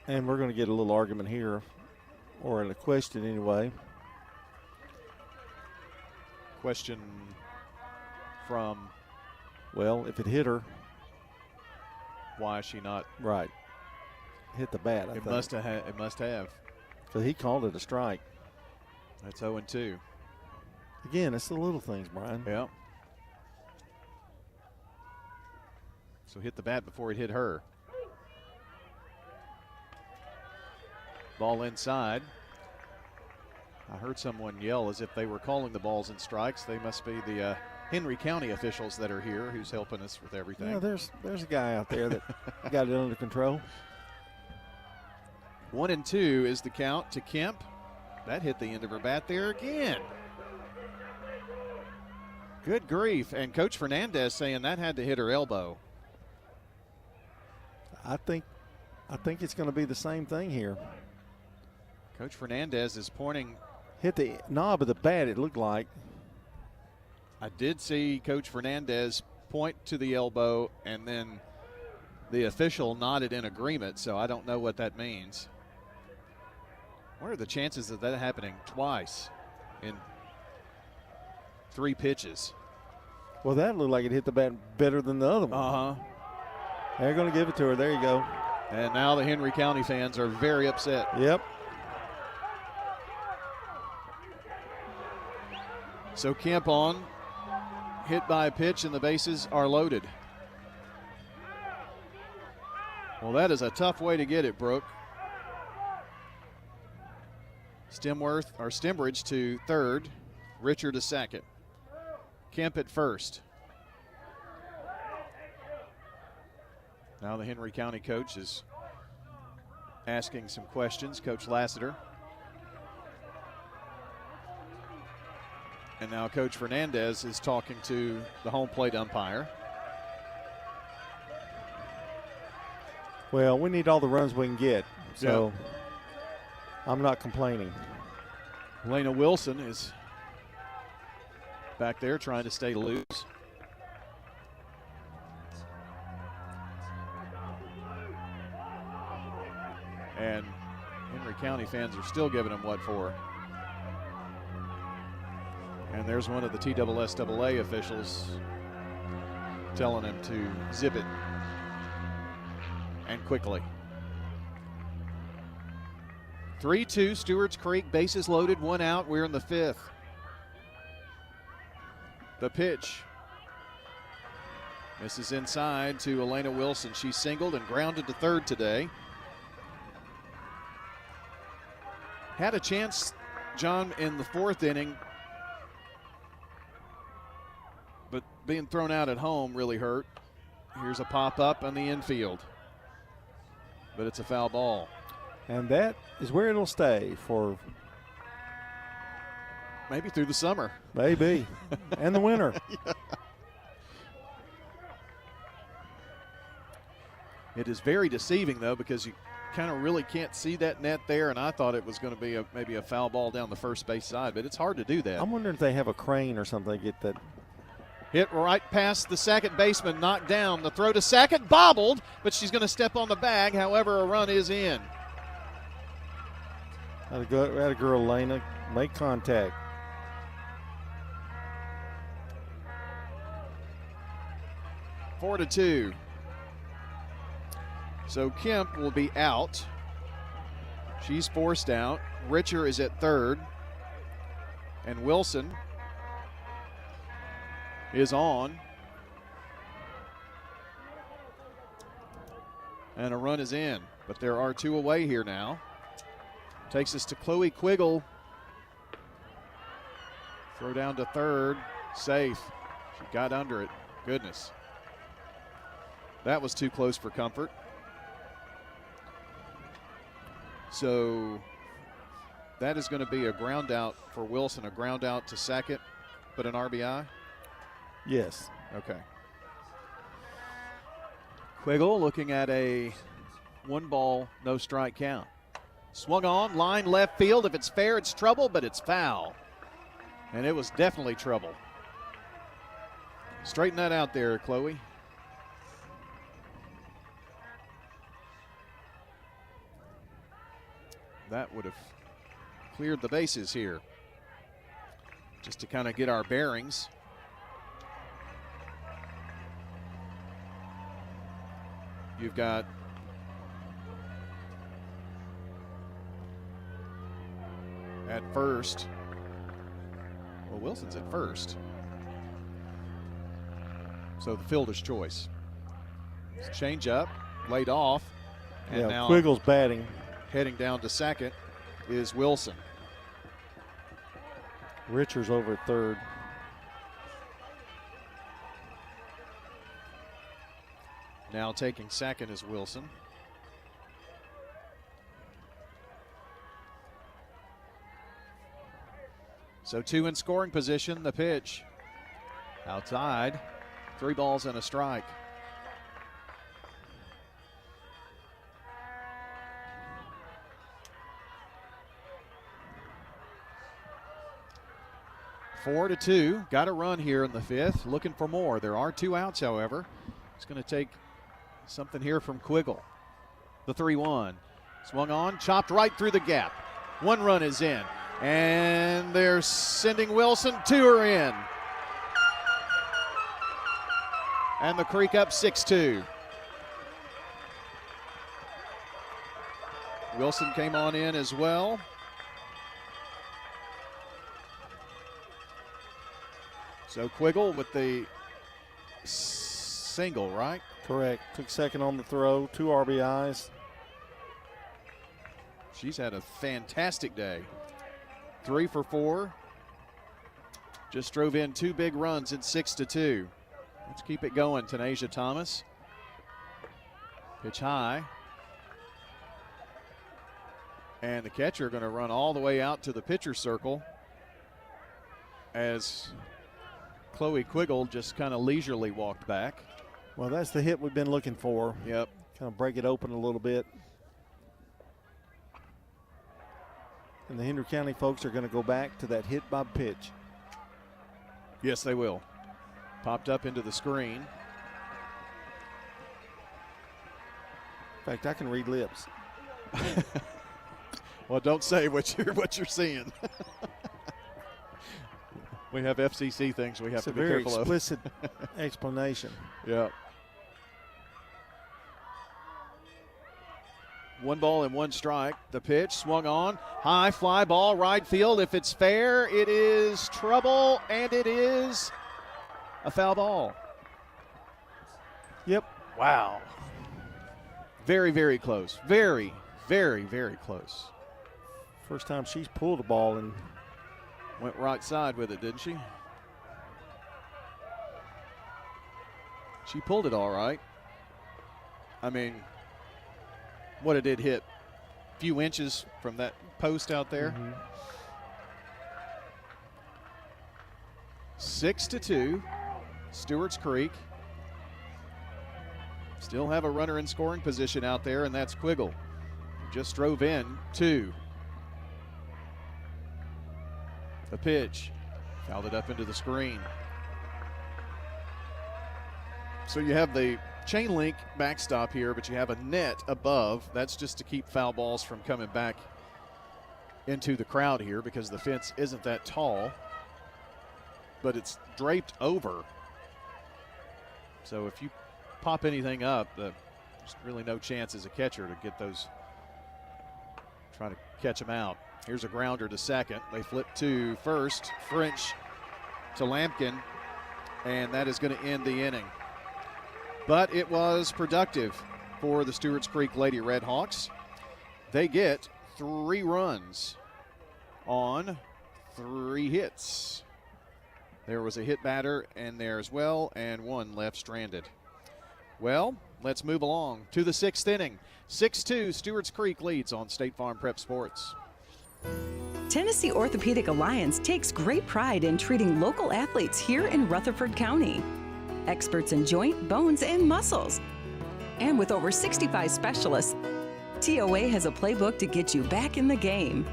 And we're going to get a little argument here, or a question anyway. Question from? Well, if it hit her. Why is she not? Right. Hit the bat, I think. It must have. So he called it a strike. That's 0-2. Again, it's the little things, Brian. Yeah. So hit the bat before it hit her. Ball inside. I heard someone yell as if they were calling the balls and strikes. They must be the Henry County officials that are here who's helping us with everything. Yeah, there's a guy out there that got it under control. 1-2 is the count to Kemp. That hit the end of her bat there again. Good grief. And Coach Fernandez saying that had to hit her elbow. I think it's going to be the same thing here. Coach Fernandez is pointing. Hit the knob of the bat, it looked like. I did see Coach Fernandez point to the elbow, and then the official nodded in agreement, so I don't know what that means. What are the chances of that happening twice in 3 pitches? Well, that looked like it hit the bat better than the other one. Uh-huh. They're going to give it to her. There you go. And now the Henry County fans are very upset. Yep. So Kemp on, hit by a pitch, and the bases are loaded. Well, that is a tough way to get it, Brooke. Stembridge to third, Richard to second. Kemp at first. Now the Henry County coach is asking some questions, Coach Lassiter. And now Coach Fernandez is talking to the home plate umpire. Well, we need all the runs we can get, so I'm not complaining. Elena Wilson is back there trying to stay loose. And Henry County fans are still giving him what for. And there's one of the TSSAA officials telling him to zip it, and quickly. 3-2, Stewarts Creek, bases loaded, 1 out. We're in the 5th. The pitch. This is inside to Elena Wilson. She singled and grounded to third today. Had a chance, John, in the 4th inning, but being thrown out at home really hurt. Here's a pop-up on the infield, but it's a foul ball. And that is where it'll stay for maybe through the summer. Maybe. And the winter. Yeah. It is very deceiving, though, because you kind of really can't see that net there, and I thought it was going to be maybe a foul ball down the first base side, but it's hard to do that. I'm wondering if they have a crane or something to get that. Hit right past the second baseman, knocked down. The throw to second, bobbled, but she's going to step on the bag. However, a run is in. Had a girl, Elena, make contact. Four to 2. So Kemp will be out. She's forced out. Richer is at third. And Wilson is on. And a run is in. But there are 2 away here now. Takes us to Chloe Quiggle. Throw down to third. Safe. She got under it. Goodness. That was too close for comfort. So that is going to be a ground out for Wilson, a ground out to second, but an RBI? Yes. Okay. Quiggle looking at a 1-ball, no strike count. Swung on, line left field. If it's fair, it's trouble, but it's foul. And it was definitely trouble. Straighten that out there, Chloe. That would have cleared the bases here. Just to kind of get our bearings. You've got at first. Well, Wilson's at first. So the fielder's choice. Change up, laid off. And now Quiggle's batting. Heading down to second is Wilson. Richards over at third. Now taking second is Wilson. So 2 in scoring position. The pitch outside. 3 balls and a strike. Four to 2. Got a run here in the 5th. Looking for more. There are 2 outs, however. It's going to take something here from Quiggle. The 3-1. Swung on, chopped right through the gap. 1 run is in. And they're sending Wilson. 2 are in. And the Creek up 6-2. Wilson came on in as well. So Quiggle with the single, right? Correct. Took second on the throw, 2 RBIs. She's had a fantastic day. 3 for 4. Just drove in 2 big runs in 6-2. Let's keep it going, Tanasia Thomas. Pitch high. And the catcher going to run all the way out to the pitcher circle as Chloe Quiggle just kind of leisurely walked back. Well, that's the hit we've been looking for. Yep. Kind of break it open a little bit. And the Henry County folks are going to go back to that hit by pitch. Yes, they will. Popped up into the screen. In fact, I can read lips. Well, don't say what you're seeing. We have FCC things we have to be careful of. It's a very explicit explanation. Yeah. 1 ball and 1 strike. The pitch swung on. High fly ball, right field. If it's fair, it is trouble, and it is a foul ball. Yep. Wow. Very, very close. Very, very, very close. First time she's pulled a ball and went right side with it, didn't she? She pulled it all right. I mean, what it did hit a few inches from that post out there. 6-2, Stewarts Creek. Still have a runner in scoring position out there, and that's Quiggle. Just drove in 2. The pitch, fouled it up into the screen. So you have the chain link backstop here, but you have a net above. That's just to keep foul balls from coming back into the crowd here because the fence isn't that tall, but it's draped over. So if you pop anything up, there's really no chance as a catcher to get those, try to catch them out. Here's a grounder to second. They flip to first. French to Lampkin, and that is going to end the inning. But it was productive for the Stewarts Creek Lady Redhawks. They get 3 runs on 3 hits. There was a hit batter in there as well, and 1 left stranded. Well, let's move along to the 6th inning. 6-2, Stewarts Creek leads on State Farm Prep Sports. Tennessee Orthopedic Alliance takes great pride in treating local athletes here in Rutherford County. Experts in joint, bones, and muscles. And with over 65 specialists, TOA has a playbook to get you back in the game.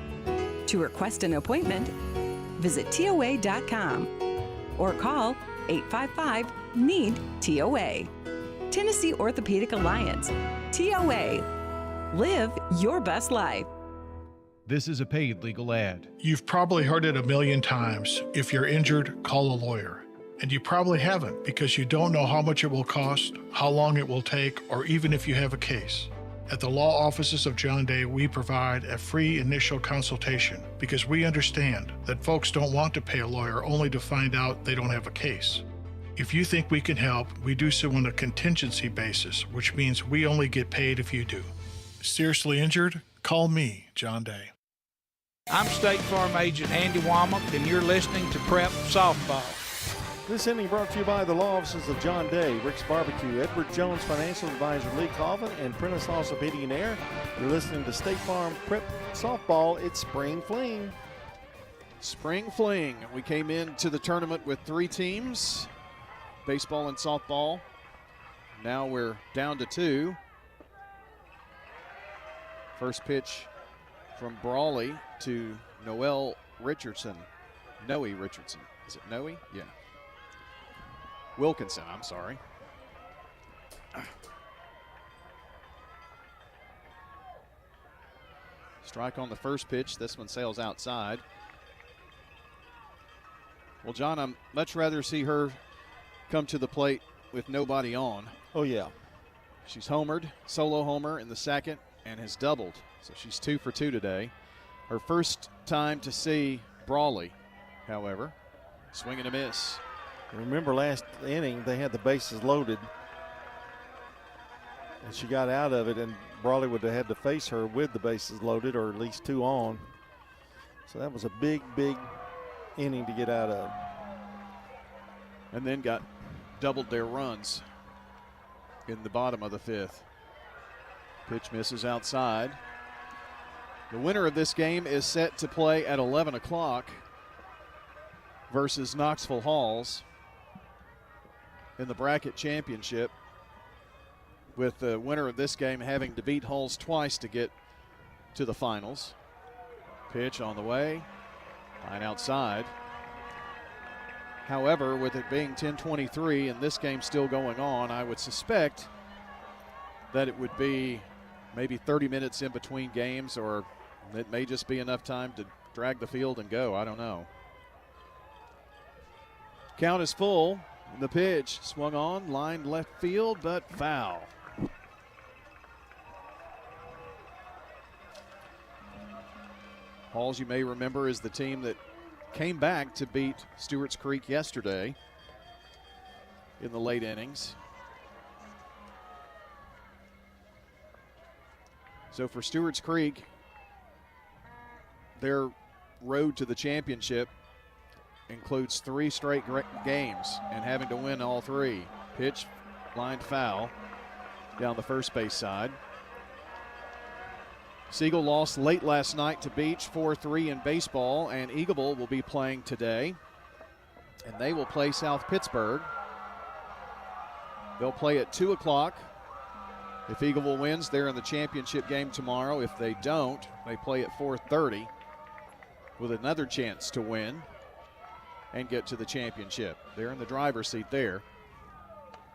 To request an appointment, visit TOA.com or call 855-NEED-TOA. Tennessee Orthopedic Alliance. TOA. Live your best life. This is a paid legal ad. You've probably heard it a million times. If you're injured, call a lawyer. And you probably haven't because you don't know how much it will cost, how long it will take, or even if you have a case. At the law offices of John Day, we provide a free initial consultation because we understand that folks don't want to pay a lawyer only to find out they don't have a case. If you think we can help, we do so on a contingency basis, which means we only get paid if you do. Seriously injured? Call me, John Day. I'm State Farm Agent Andy Womack, and you're listening to Prep Softball. This inning brought to you by the law offices of John Day, Rick's Barbecue, Edward Jones Financial Advisor Lee Colvin, and Prentice House of Heating and Air. You're listening to State Farm Prep Softball. It's Spring Fling. Spring Fling. We came into the tournament with 3 teams, baseball and softball. Now we're down to 2. First pitch from Brawley to Noe Richardson. Is it Noe? Yeah. Wilkinson, I'm sorry. Strike on the first pitch. This one sails outside. Well, John, I'd much rather see her come to the plate with nobody on. Oh, yeah. She's homered, solo homer in the second, and has doubled. So she's 2 for 2 today. Her first time to see Brawley, however. Swing and a miss. Remember last inning, they had the bases loaded. And she got out of it, and Brawley would have had to face her with the bases loaded, or at least 2 on. So that was a big, big inning to get out of. And then got doubled their runs in the bottom of the 5th. Pitch misses outside. The winner of this game is set to play at 11 o'clock versus Knoxville Halls in the bracket championship, with the winner of this game having to beat Halls twice to get to the finals. Pitch on the way, line outside. However, with it being 10:23 and this game still going on, I would suspect that it would be maybe 30 minutes in between games, or it may just be enough time to drag the field and go. I don't know. Count is full. The pitch swung on, lined left field, but foul. Halls, you may remember, is the team that came back to beat Stewarts Creek yesterday in the late innings. So for Stewarts Creek, their road to the championship includes 3 straight games and having to win all 3. Pitch, lined foul down the first base side. Siegel lost late last night to Beach 4-3 in baseball, and Eagleville will be playing today, and they will play South Pittsburgh. They'll play at 2 o'clock. If Eagleville wins, they're in the championship game tomorrow. If they don't, they play at 4:30 with another chance to win and get to the championship. They're in the driver's seat there.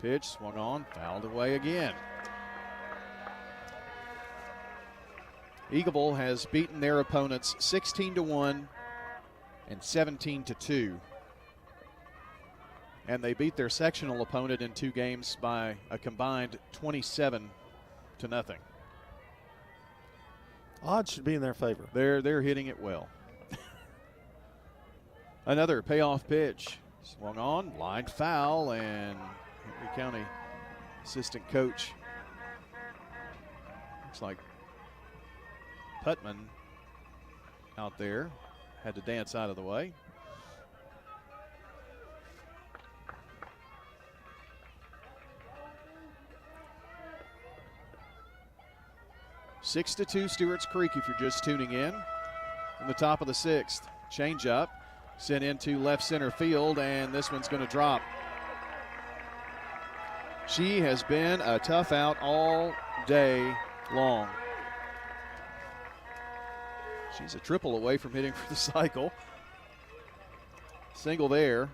Pitch swung on, fouled away again. Eagleville has beaten their opponents 16-1 and 17-2. And they beat their sectional opponent in 2 games by a combined 27-0. Odds should be in their favor. They're hitting it well. Another payoff pitch. Swung on, lined foul, and Henry County assistant coach Looks like Putman out there had to dance out of the way. Six to 2 Stewarts Creek if you're just tuning in. In the top of the 6th, change up, sent into left center field, and this one's going to drop. She has been a tough out all day long. She's a triple away from hitting for the cycle. Single there.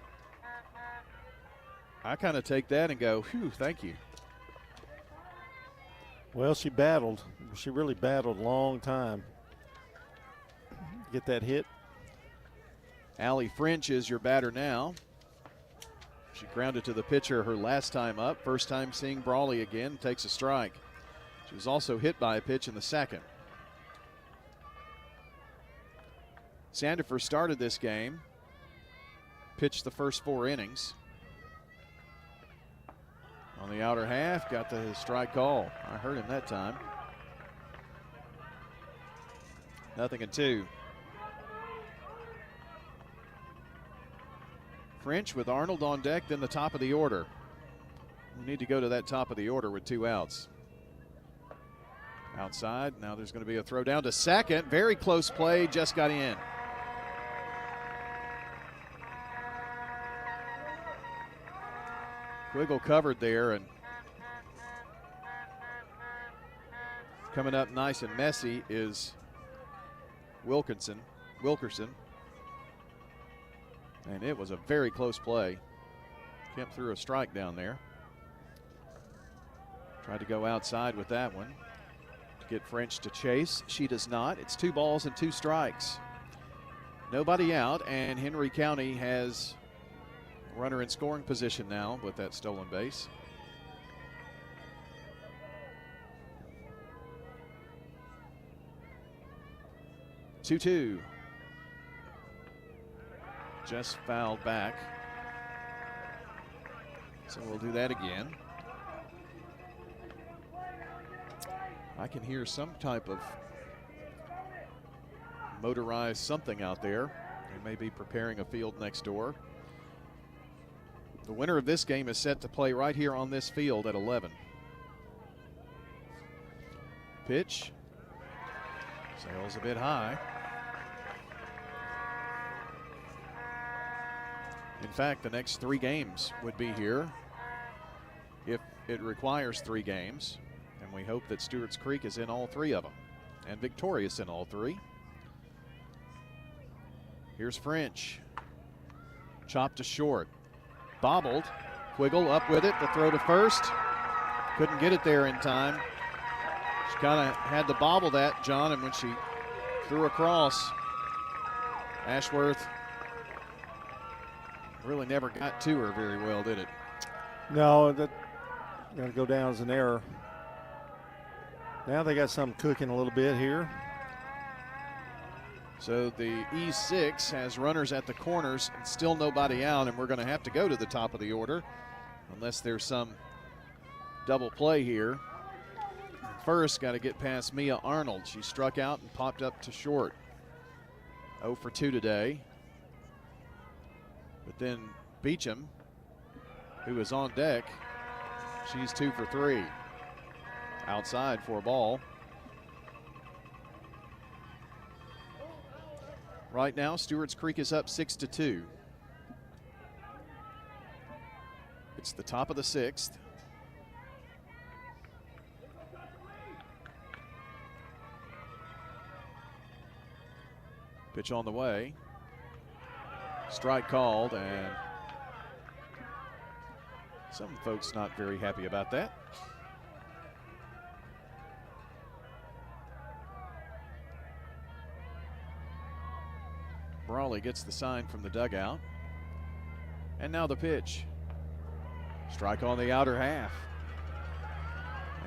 I kind of take that and go, whew, thank you. Well, she battled. She really battled a long time. Get that hit. Allie French is your batter now. She grounded to the pitcher her last time up. First time seeing Brawley again, takes a strike. She was also hit by a pitch in the second. Sandifer started this game, pitched the first 4 innings. On the outer half, got the strike call. I heard him that time. 0-2. French with Arnold on deck, then the top of the order. We need to go to that top of the order with 2 outs. Outside, now there's going to be a throw down to second. Very close play, just got in. Quiggle covered there, and coming up nice and messy is Wilkerson. And it was a very close play. Kemp threw a strike down there. Tried to go outside with that one to get French to chase. She does not. It's 2 balls and 2 strikes. Nobody out, and Henry County has a runner in scoring position now with that stolen base. Two. Just fouled back. So we'll do that again. I can hear some type of motorized something out there. They may be preparing a field next door. The winner of this game is set to play right here on this field at 11. Pitch. Sails a bit high. In fact, the next 3 games would be here if it requires 3 games. And we hope that Stewarts Creek is in all 3 of them and victorious in all 3. Here's French. Chopped to short. Bobbled. Quiggle up with it. The throw to first. Couldn't get it there in time. She kind of had to bobble that, John, and when she threw across, Ashworth really never got to her very well, did it? No, that got to go down as an error. Now they got something cooking a little bit here. So the E6 has runners at the corners and still nobody out, and we're going to have to go to the top of the order unless there's some double play here. First, got to get past Mia Arnold. She struck out and popped up to short. 0 for 2 today. But then Beecham, who is on deck, she's 2 for 3. Outside for a ball. Right now, Stewarts Creek is up 6-2. It's the top of the 6th. Pitch on the way. Strike called, and some folks not very happy about that. Brawley gets the sign from the dugout. And now the pitch. Strike on the outer half.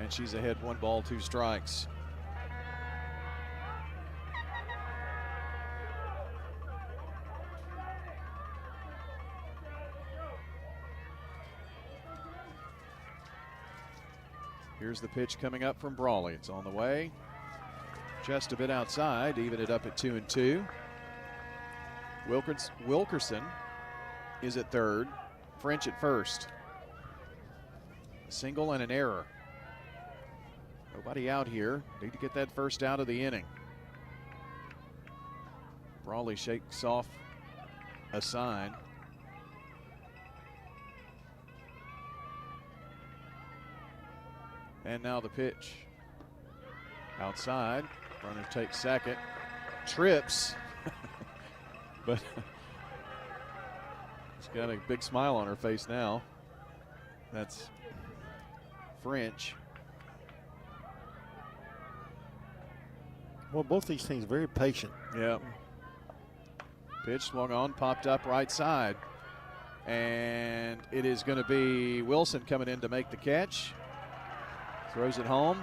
And she's ahead 1 ball, 2 strikes. Here's the pitch coming up from Brawley. It's on the way. Just a bit outside, even it up at 2-2. Wilkerson is at third. French at first. A single and an error. Nobody out here. Need to get that first out of the inning. Brawley shakes off a sign. And now the pitch. Outside. Runner takes second. Trips. But she's got a big smile on her face now. That's French. Well, both these things very patient. Yeah. Pitch swung on, popped up right side. And it is going to be Wilson coming in to make the catch. Throws it home.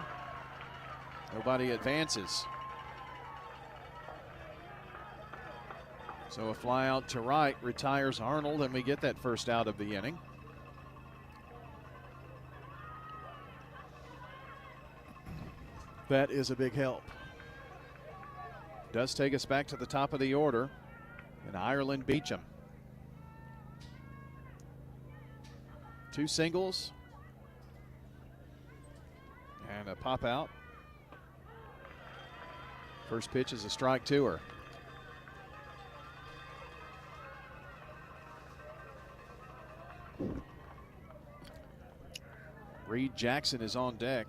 Nobody advances. So a fly out to right retires Arnold, and we get that first out of the inning. That is a big help. Does take us back to the top of the order. And Ireland Beecham. 2 singles. And a pop out. First pitch is a strike to her. Reed Jackson is on deck.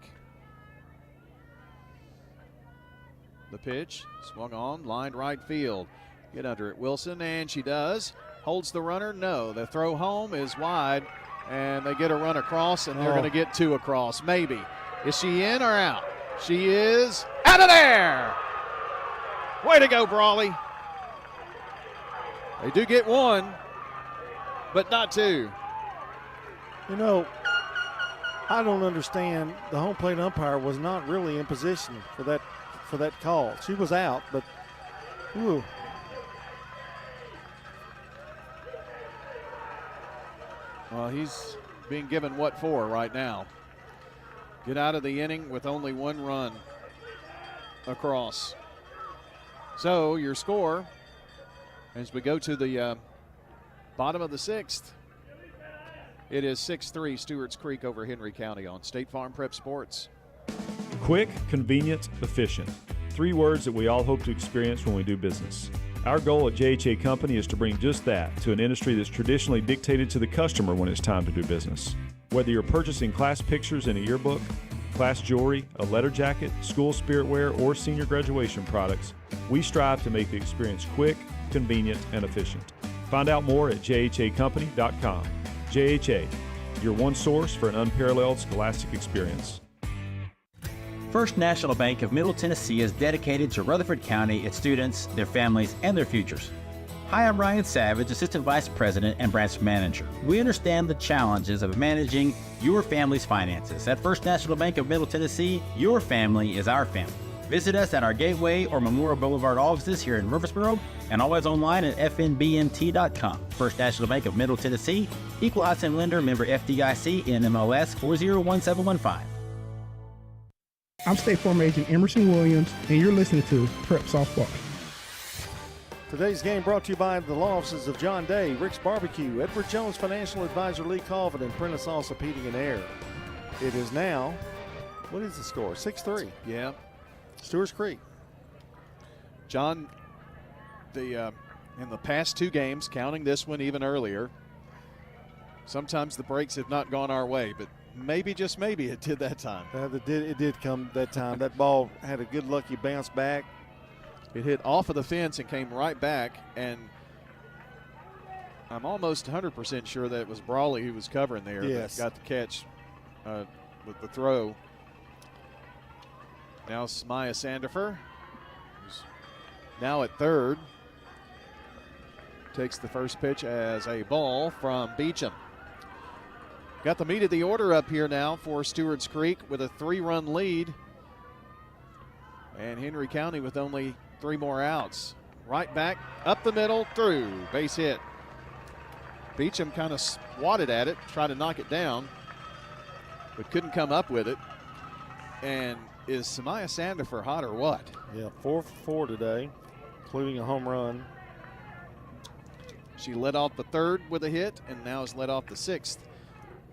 The pitch swung on, lined right field. Get under it, Wilson, and she does. Holds the runner, no. The throw home is wide, and they get a run across, and they're going to get 2 across, maybe. Is she in or out? She is out of there. Way to go, Brawley. They do get 1, but not 2. You know, I don't understand. The home plate umpire was not really in position for that call. She was out, but ooh. Well, he's being given what for right now. Get out of the inning with only 1 run across. So your score, as we go to the bottom of the 6th, it is 6-3 Stewarts Creek over Henry County on State Farm Prep Sports. Quick, convenient, efficient. 3 words that we all hope to experience when we do business. Our goal at JHA Company is to bring just that to an industry that's traditionally dictated to the customer when it's time to do business. Whether you're purchasing class pictures in a yearbook, class jewelry, a letter jacket, school spirit wear, or senior graduation products, we strive to make the experience quick, convenient, and efficient. Find out more at jhacompany.com. JHA, your one source for an unparalleled scholastic experience. First National Bank of Middle Tennessee is dedicated to Rutherford County, its students, their families, and their futures. Hi, I'm Ryan Savage, Assistant Vice President and Branch Manager. We understand the challenges of managing your family's finances. At First National Bank of Middle Tennessee, your family is our family. Visit us at our Gateway or Memorial Boulevard offices here in Murfreesboro and always online at fnbmt.com. First National Bank of Middle Tennessee, Equal Housing Lender, member FDIC, NMLS 401715. I'm State Farm Agent Emerson Williams, and you're listening to Prep Softball. Today's game brought to you by the law offices of John Day, Rick's Barbecue, Edward Jones Financial Advisor Lee Colvin, and Prentice Allsup Heating and Air. It is now, what is the score? 6-3. Yeah. Stewarts Creek. John, in the past 2 games, counting this one even earlier, sometimes the breaks have not gone our way, but maybe, just maybe, it did that time. It did come that time. That ball had a good lucky bounce back. It hit off of the fence and came right back, and I'm almost 100% sure that it was Brawley who was covering there. Yes. That got the catch with the throw. Now Smaya Sandifer, who's now at third, takes the first pitch as a ball from Beecham. Got the meat of the order up here now for Stewarts Creek with a 3-run lead. And Henry County with only 3 more outs. Right back, up the middle, through, base hit. Beecham kind of swatted at it, tried to knock it down, but couldn't come up with it. And is Samaya Sandifer hot or what? Yeah, 4 for 4 today, including a home run. She led off the third with a hit and now has led off the sixth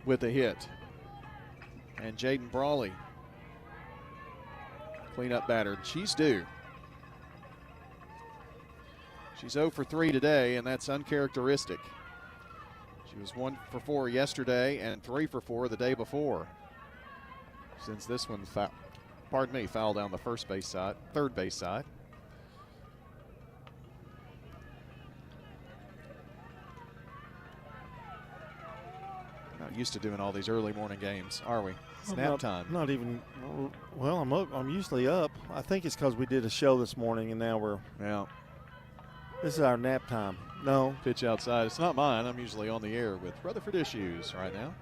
with a hit. And Jaden Brawley, cleanup batter. She's due. She's 0 for 3 today, and that's uncharacteristic. She was 1 for 4 yesterday and 3 for 4 the day before. Since this one, foul down the third base side. Not used to doing all these early morning games, are we? It's nap time. Not even. Well, I'm up. I'm usually up. I think it's because we did a show this morning, and now we're. Yeah. This is our nap time. No. Pitch outside. It's not mine. I'm usually on the air with Rutherford Issues right now.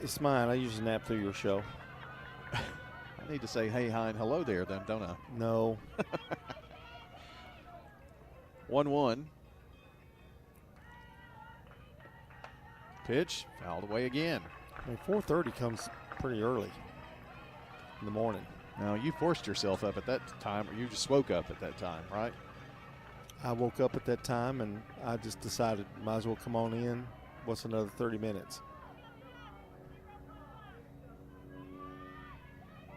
It's mine. I usually nap through your show. I need to say hey, hi, and hello there then, don't I? No. 1-1. Pitch, fouled away again. I mean, 4:30 comes pretty early in the morning. Now, you forced yourself up at that time, or you just woke up at that time, right? I woke up at that time, and I just decided might as well come on in. What's another 30 minutes?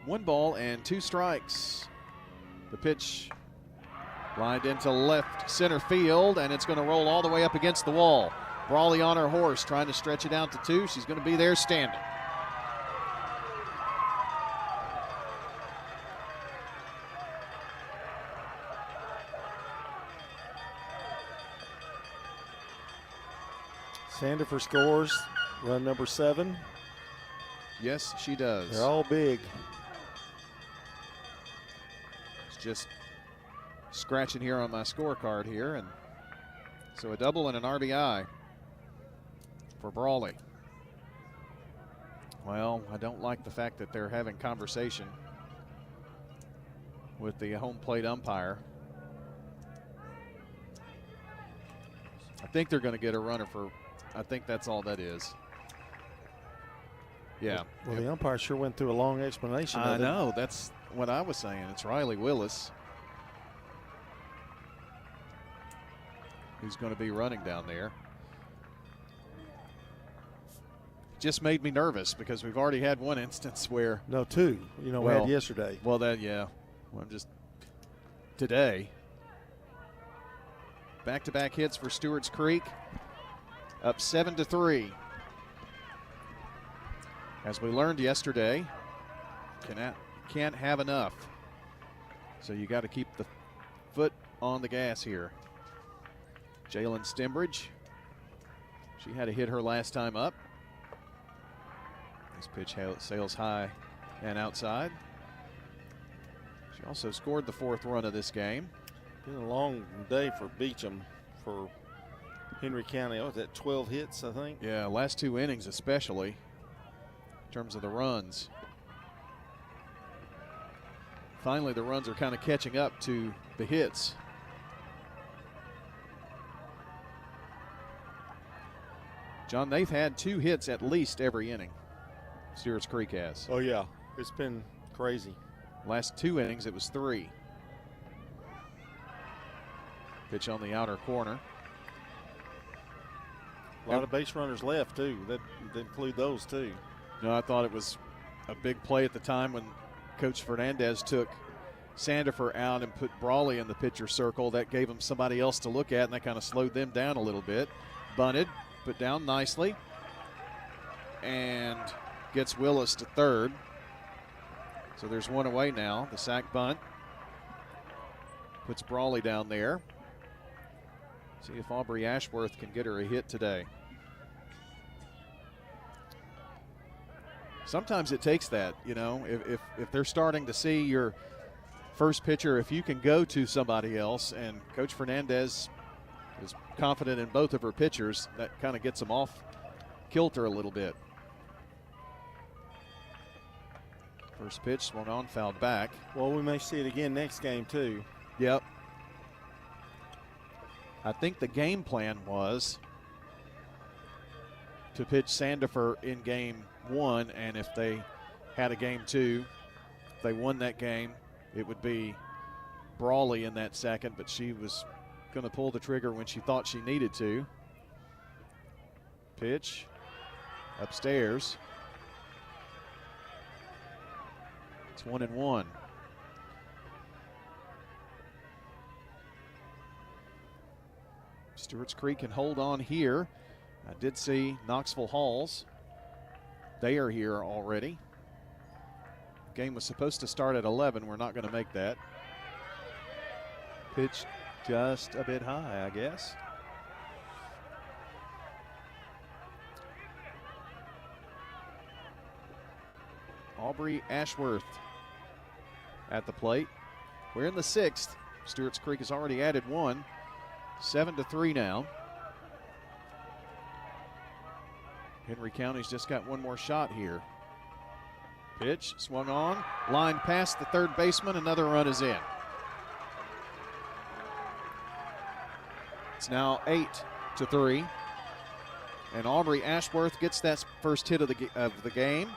1 ball and 2 strikes. The pitch lined into left center field, and it's going to roll all the way up against the wall. Brawley on her horse, trying to stretch it out to 2. She's going to be there standing. Sandifer scores, run number 7. Yes, she does. They're all big. It's just scratching here on my scorecard here, and so a double and an RBI for Brawley. Well, I don't like the fact that they're having conversation with the home plate umpire. I think they're going to get a runner for, I think that's all that is. Yeah. Well, the umpire sure went through a long explanation. I know. That's what I was saying. It's Riley Willis who's going to be running down there. Just made me nervous because we've already had one instance where. No, 2. You know, we had yesterday. Well, yeah. Well, just today. Back-to-back hits for Stewarts Creek. Up 7-3. As we learned yesterday, can't have enough. So you got to keep the foot on the gas here. Jalen Stembridge. She had a hit her last time up. This pitch sails high and outside. She also scored the 4th run of this game. Been a long day for Beecham for Henry County. Oh, was that 12 hits, I think? Yeah, last 2 innings especially in terms of the runs. Finally, the runs are kind of catching up to the hits. John, they've had 2 hits at least every inning. Stewarts Creek has. Oh, yeah. It's been crazy. Last 2 innings, it was 3. Pitch on the outer corner. A lot of base runners left, too. That include those, too. No, I thought it was a big play at the time when Coach Fernandez took Sandifer out and put Brawley in the pitcher circle. That gave him somebody else to look at, and that kind of slowed them down a little bit. Bunted, put down nicely, and gets Willis to third. So there's 1 away now. The sack bunt puts Brawley down there. See if Aubrey Ashworth can get her a hit today. Sometimes it takes that, you know, if they're starting to see your first pitcher, if you can go to somebody else, and Coach Fernandez is confident in both of her pitchers, that kind of gets them off kilter a little bit. First pitch swung on, fouled back. Well, we may see it again next game, too. Yep. I think the game plan was to pitch Sandifer in game 1, and if they had a game 2, if they won that game, it would be Brawley in that second, but she was going to pull the trigger when she thought she needed to. Pitch upstairs. It's 1-1. Stewarts Creek can hold on here. I did see Knoxville Halls. They are here already. Game was supposed to start at 11. We're not going to make that. Pitch just a bit high, I guess. Aubrey Ashworth at the plate. We're in the 6th. Stewarts Creek has already added one. 7-3 now. Henry County's just got one more shot here. Pitch swung on, line past the third baseman, another run is in. It's now 8-3. And Aubrey Ashworth gets that first hit of the game.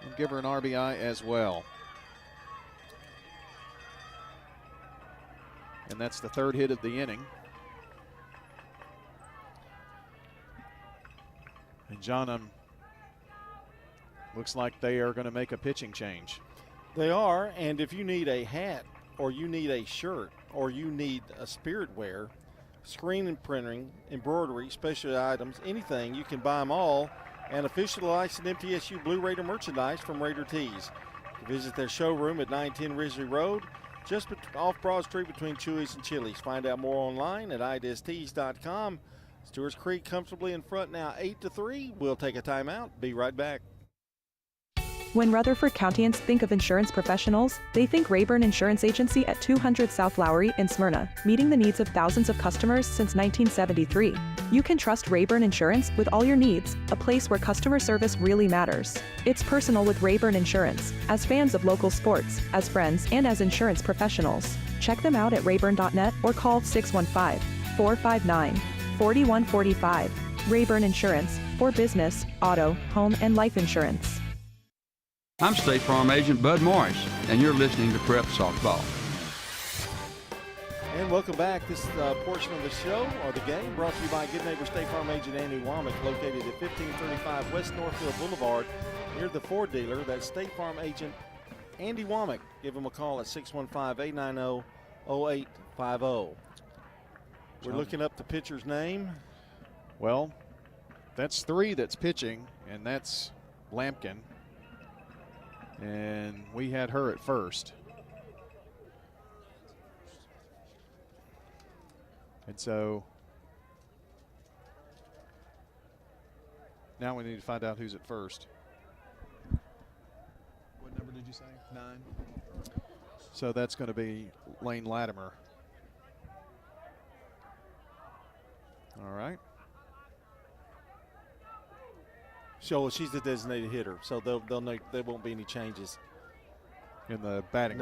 And give her an RBI as well. And that's the third hit of the inning. And John, looks like they are going to make a pitching change. They are, and if you need a hat or you need a shirt or you need a spirit wear, screen and printing, embroidery, special items, anything, you can buy them all and officially licensed MTSU Blue Raider merchandise from Raider Tees. Visit their showroom at 910 Risley Road, just off Broad Street between Chewy's and Chili's. Find out more online at idstees.com. Stewarts Creek comfortably in front now 8-3. We'll take a timeout. Be right back. When Rutherford Countyans think of insurance professionals, they think Rayburn Insurance Agency at 200 South Lowry in Smyrna, meeting the needs of thousands of customers since 1973. You can trust Rayburn Insurance with all your needs, a place where customer service really matters. It's personal with Rayburn Insurance, as fans of local sports, as friends, and as insurance professionals. Check them out at rayburn.net or call 615-459-4145. Rayburn Insurance, for business, auto, home, and life insurance. I'm State Farm Agent Bud Morris, and you're listening to Prep Softball. And welcome back. This portion of the show, or the game, brought to you by Good Neighbor State Farm Agent Andy Womack, located at 1535 West Northfield Boulevard, near the Ford dealer. That's State Farm Agent Andy Womack. Give him a call at 615-890-0850. We're looking up the pitcher's name. Well, that's three that's pitching, and that's Lampkin. And we had her at first. And so now we need to find out who's at first. What number did you say? 9. So that's going to be Lane Latimer. All right. So she's the designated hitter, so there won't be any changes in the batting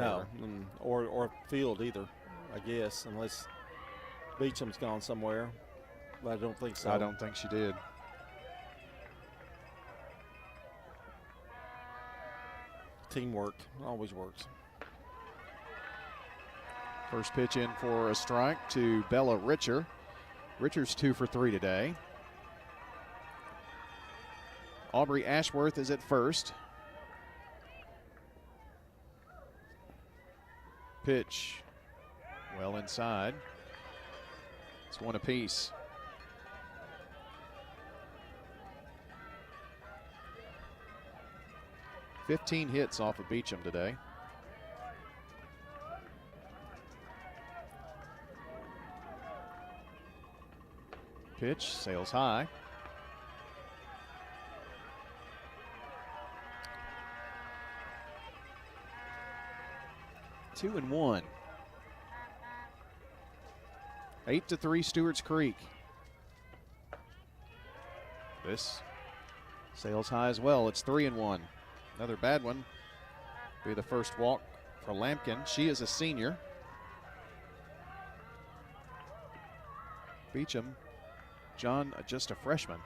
order. or field either, I guess, unless Beecham's gone somewhere. But I don't think so. I don't think she did. Teamwork always works. First pitch in for a strike to Bella Richer. Richer's 2 for 3 today. Aubrey Ashworth is at first. Pitch well inside. It's one apiece. $15 hits off of Beecham today. Pitch sails high. Two and one. 8-3 Stewarts Creek. This sails high as well. It's 3-1. Another bad one. Be the first walk for Lampkin. She is a senior. Beecham, John, just a freshman.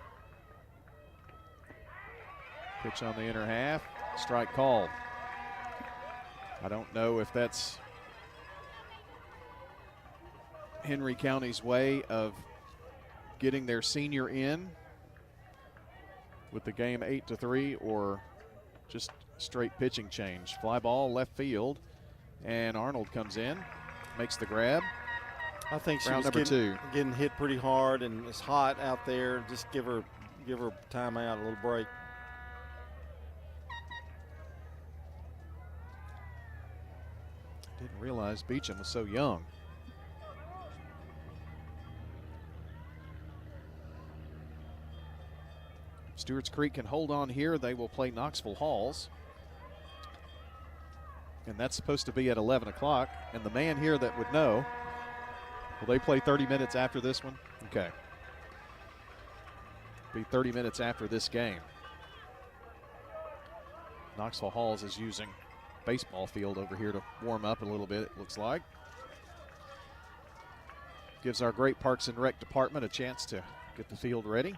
Pitch on the inner half. Strike called. I don't know if that's Henry County's way of getting their senior in with the game 8-3 or just straight pitching change. Fly ball left field, and Arnold comes in, makes the grab. I think she Round was number two. getting hit pretty hard, and it's hot out there. Just give her time out, a little break. Didn't realize Beecham was so young. Stewarts Creek can hold on here. They will play Knoxville Halls. And that's supposed to be at 11 o'clock. And the man here that would know, will they play 30 minutes after this one? Okay. Be 30 minutes after this game. Knoxville Halls is using baseball field over here to warm up a little bit, it looks like. Gives our great Parks and Rec department a chance to get the field ready.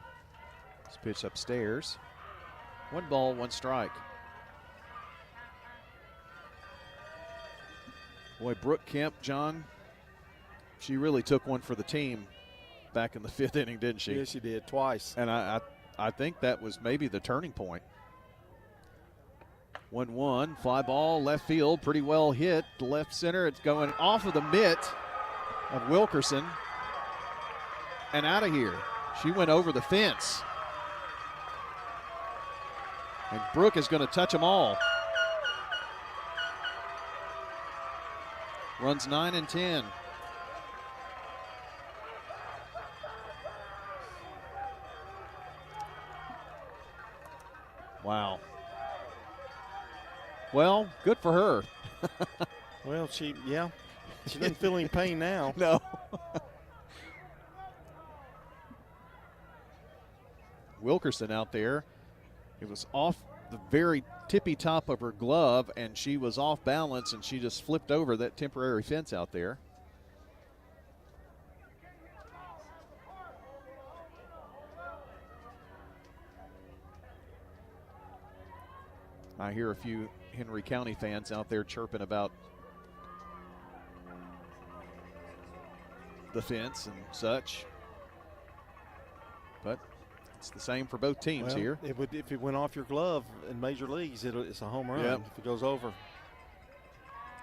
This pitch upstairs. 1 ball, 1 strike. Boy, Brooke Kemp, John, she really took one for the team back in the 5th inning, didn't she? Yes, she did, twice. And I think that was maybe the turning point. 1-1, fly ball, left field, pretty well hit. Left center, it's going off of the mitt of Wilkerson and out of here. She went over the fence. And Brooke is going to touch them all. Runs 9 and 10. Wow. Well, good for her. Well, she doesn't feel any pain now. No. Wilkerson out there. It was off the very tippy top of her glove, and she was off balance, and she just flipped over that temporary fence out there. I hear a few Henry County fans out there chirping about the fence and such. But it's the same for both teams here. It would, if it went off your glove in major leagues, it's a home run. Yep. If it goes over.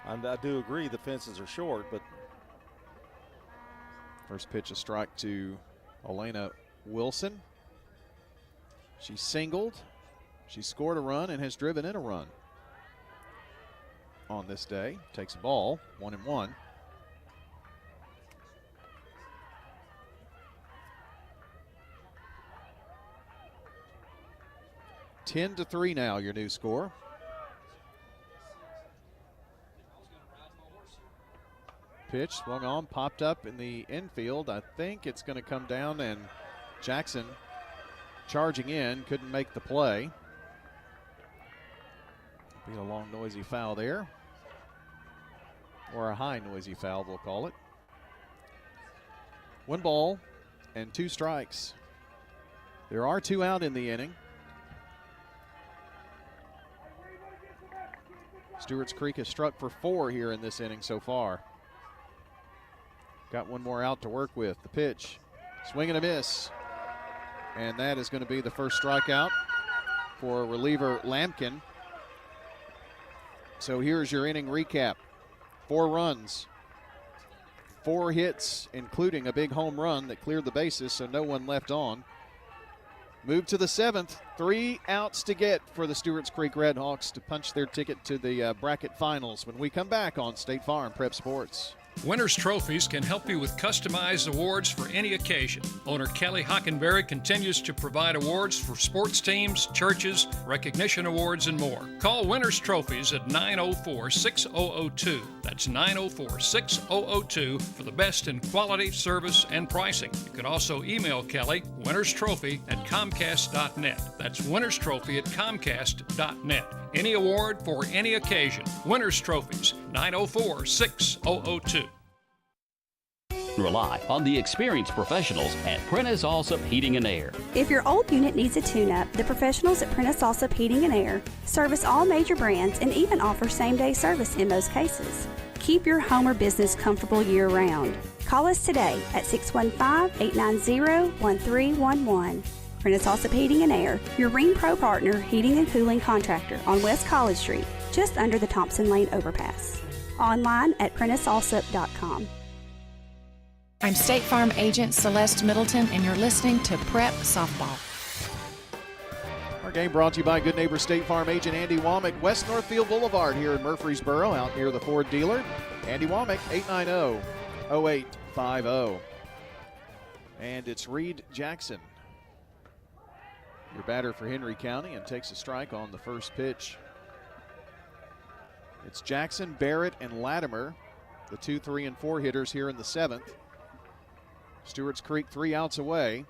I do agree the fences are short, but. First pitch, a strike to Elena Wilson. She singled. She scored a run and has driven in a run on this day. Takes a ball, 1-1. (10-3) now, your new score. Pitch swung on, popped up in the infield. I think it's going to come down, and Jackson charging in, couldn't make the play. Be a long, noisy foul there. Or a high, noisy foul, we'll call it. 1 ball and 2 strikes. There are 2 out in the inning. Stewarts Creek has struck for 4 here in this inning so far. Got 1 more out to work with. The pitch, swing and a miss. And that is going to be the first strikeout for reliever Lampkin. So here's your inning recap. 4 runs, 4 hits, including a big home run that cleared the bases, so no one left on. Move to the 7th, 3 outs to get for the Stewarts Creek Redhawks to punch their ticket to the bracket finals when we come back on State Farm Prep Sports. Winners Trophies can help you with customized awards for any occasion. Owner Kelly Hockenberry continues to provide awards for sports teams, churches, recognition awards, and more. Call Winners Trophies at 904-6002. That's 904-6002 for the best in quality, service, and pricing. You can also email Kelly, winnerstrophy@comcast.net. That's winnerstrophy@comcast.net. Any award for any occasion. Winners Trophies, 904-6002. Rely on the experienced professionals at Prentice Allsup Heating and Air. If your old unit needs a tune-up, the professionals at Prentice Allsup Heating and Air service all major brands and even offer same-day service in most cases. Keep your home or business comfortable year-round. Call us today at 615-890-1311. Prentice Allsup Heating and Air, your Ring Pro partner heating and cooling contractor on West College Street, just under the Thompson Lane overpass. Online at PrenticeAllsup.com. I'm State Farm Agent Celeste Middleton, and you're listening to Prep Softball. Our game brought to you by Good Neighbor State Farm Agent Andy Womack, West Northfield Boulevard here in Murfreesboro, out near the Ford dealer. Andy Womack, 890-0850. And it's Reed Jackson, your batter for Henry County, and takes a strike on the first pitch. It's Jackson, Barrett, and Latimer, the 2, 3, and 4 hitters here in the 7th. Stewarts Creek 3 outs away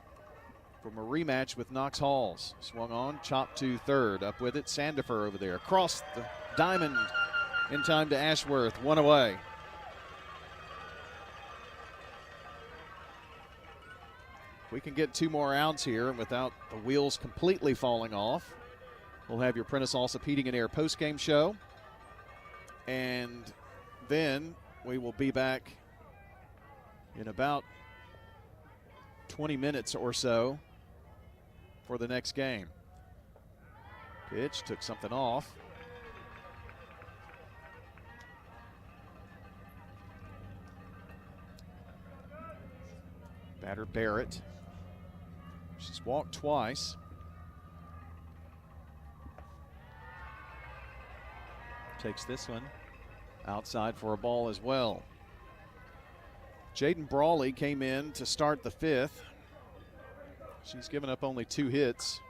from a rematch with Knox Halls. Swung on, chopped to third. Up with it, Sandifer over there. Across the diamond in time to Ashworth. 1 away. We can get 2 more outs here, and without the wheels completely falling off, we'll have your Prentice Allsup Heating and Air postgame show. And then we will be back in about 20 minutes or so for the next game. Pitch took something off. Batter Barrett. She's walked twice. Takes this one outside for a ball as well. Jaden Brawley came in to start the 5th. She's given up only 2 hits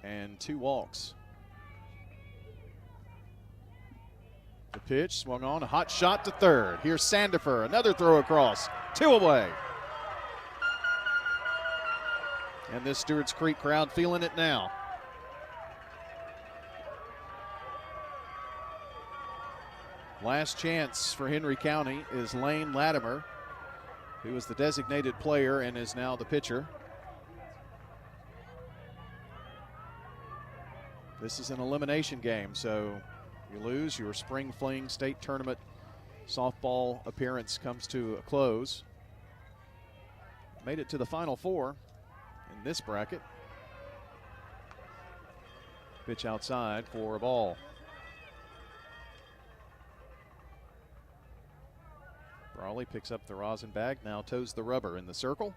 and 2 walks. The pitch swung on, a hot shot to third. Here's Sandifer, another throw across, 2 away. And this Stewarts Creek crowd feeling it now. Last chance for Henry County is Lane Latimer, who is the designated player and is now the pitcher. This is an elimination game, so you lose, your spring fling state tournament softball appearance comes to a close. Made it to the Final Four in this bracket. Pitch outside for a ball. Brawley picks up the rosin bag, now toes the rubber in the circle.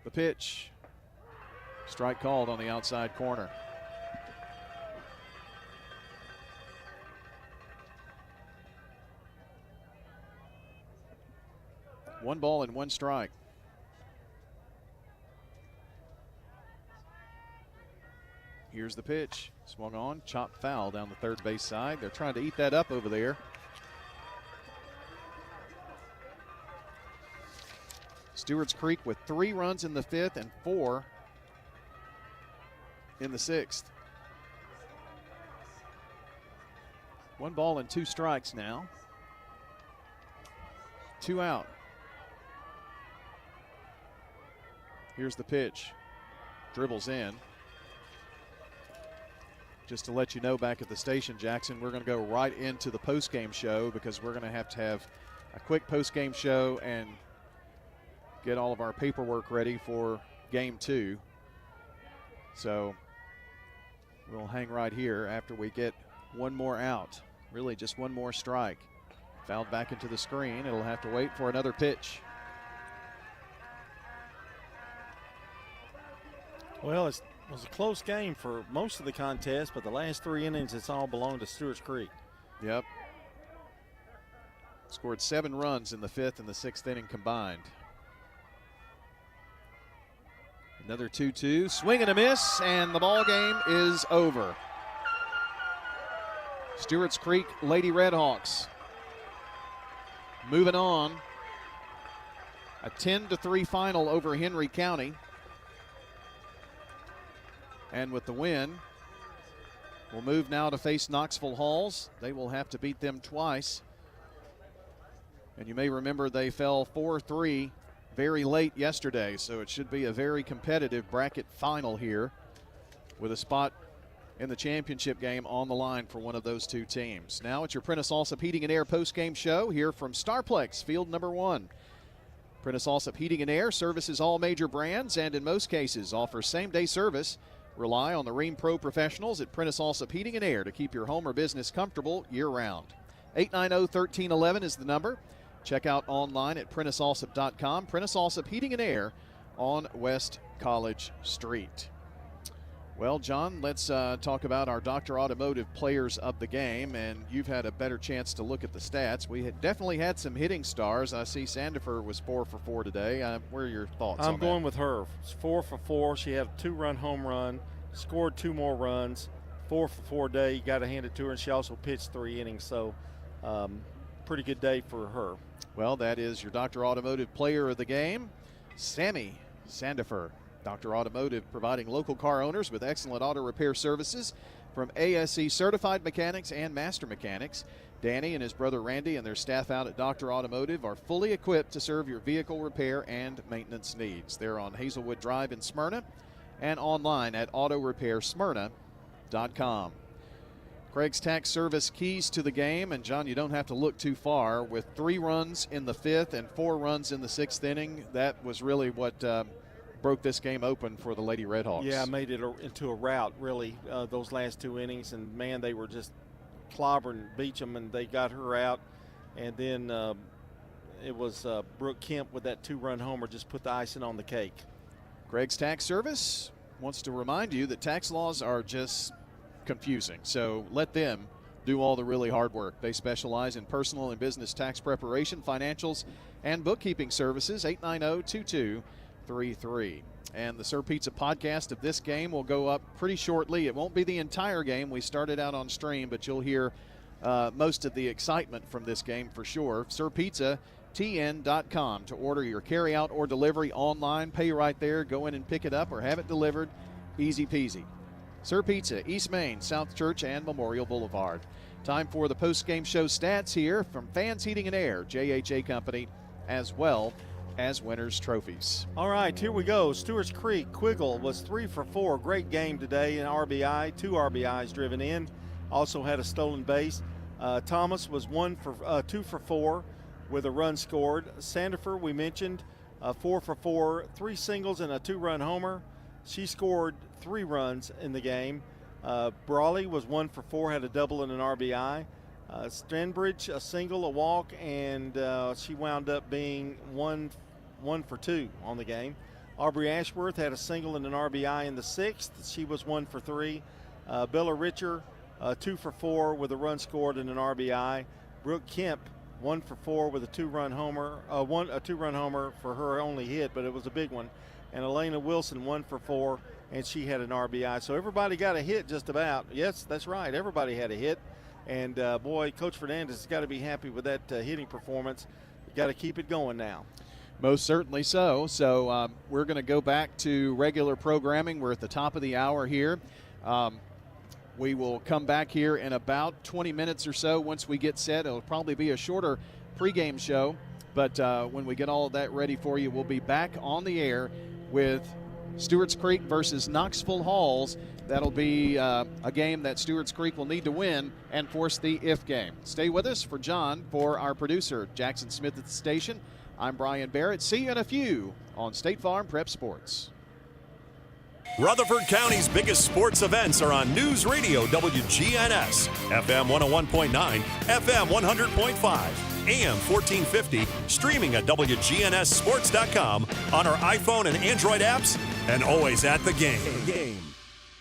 The pitch. Strike called on the outside corner. One ball and 1 strike. Here's the pitch. Swung on, chopped foul down the third base side. They're trying to eat that up over there. Stewarts Creek with 3 runs in the 5th and 4 in the 6th. 1 ball and 2 strikes now. 2 out. Here's the pitch. Dribbles in. Just to let you know, back at the station, Jackson, we're going to go right into the postgame show because we're going to have a quick postgame show and get all of our paperwork ready for game 2. So we'll hang right here after we get 1 more out. Really just 1 more strike. Fouled back into the screen. It'll have to wait for another pitch. Well, it was a close game for most of the contest, but the last 3 innings, it's all belonged to Stewarts Creek. Yep. Scored 7 runs in the 5th and the 6th inning combined. Another 2-2, swing and a miss, and the ball game is over. Stewarts Creek Lady Redhawks moving on. A 10-3 final over Henry County. And with the win, we'll move now to face Knoxville Halls. They will have to beat them twice And you may remember they fell 4-3 very late yesterday, so it should be a very competitive bracket final here with a spot in the championship game on the line for one of those two teams. Now it's your Prentice Allsup Heating and Air post-game show here from Starplex, field number 1. Prentice Allsup Heating and Air services all major brands and in most cases offers same-day service. Rely on the Rheem Pro professionals at Prentice Allsup Heating and Air to keep your home or business comfortable year-round. 890-1311 is the number. Check out online at PrenticeAllsup.com. Prentice Allsup Heating and Air on West College Street. Well, John, let's talk about our Dr. Automotive players of the game, and you've had a better chance to look at the stats. We had definitely had some hitting stars. I see Sandifer was 4 for 4 today. What are your thoughts on that? I'm going with her. 4 for 4. She had a 2-run home run, scored 2 more runs, 4 for 4 day. You got to hand it to her, and she also pitched 3 innings, so pretty good day for her. Well, that is your Dr. Automotive player of the game, Sammy Sandifer. Dr. Automotive providing local car owners with excellent auto repair services from ASE certified mechanics and master mechanics. Danny and his brother Randy and their staff out at Dr. Automotive are fully equipped to serve your vehicle repair and maintenance needs. They're on Hazelwood Drive in Smyrna and online at autorepair.smyrna.com. Craig's Tax Service keys to the game, and John, you don't have to look too far. With 3 runs in the 5th and 4 runs in the 6th inning, that was really what broke this game open for the Lady Redhawks. Yeah, made it into a rout, really, those last 2 innings. And, man, they were just clobbering Beecham, and they got her out. And then it was Brooke Kemp with that 2-run homer just put the icing on the cake. Craig's Tax Service wants to remind you that tax laws are just confusing, so let them do all the really hard work. They specialize in personal and business tax preparation, financials, and bookkeeping services. 890-2233. And the Sir Pizza podcast of this game will go up pretty shortly. It won't be the entire game. We started out on stream, but you'll hear most of the excitement from this game for sure. SirPizzaTN.com to order your carry-out or delivery online. Pay right there. Go in and pick it up or have it delivered. Easy peasy. Sir Pizza, East Main, South Church, and Memorial Boulevard. Time for the post-game show stats here from Fans Heating and Air, JHA Company, as well as winners' trophies. All right, here we go. Stewarts Creek, Quiggle was 3 for 4. Great game today in RBI. 2 RBIs driven in. Also had a stolen base. Thomas was 2 for 4 with a run scored. Sandifer, we mentioned, 4 for 4, 3 singles and a 2-run homer. She scored 3 runs in the game. Brawley was 1 for 4, had a double and an RBI. Stanbridge, a single, a walk, and she wound up being 1 for 2 on the game. Aubrey Ashworth had a single and an RBI in the 6th. She was 1 for 3. Bella Richer, 2 for 4 with a run scored and an RBI. Brooke Kemp, 1 for 4 with a 2-run homer. A 2-run homer for her only hit, but it was a big one. And Elena Wilson, 1 for 4, and she had an RBI. So everybody got a hit just about. Yes, that's right. Everybody had a hit. And, boy, Coach Fernandez has got to be happy with that hitting performance. We've got to keep it going now. Most certainly so. So we're going to go back to regular programming. We're at the top of the hour here. We will come back here in about 20 minutes or so once we get set. It'll probably be a shorter pregame show. But when we get all of that ready for you, we'll be back on the air with Stewarts Creek versus Knoxville Halls. That'll be a game that Stewarts Creek will need to win and force the if game. Stay with us. For John, for our producer, Jackson Smith at the station, I'm Brian Barrett. See you in a few on State Farm Prep Sports. Rutherford County's biggest sports events are on News Radio WGNS, FM 101.9, FM 100.5. AM 1450, streaming at WGNSSports.com on our iPhone and Android apps, and always at the game.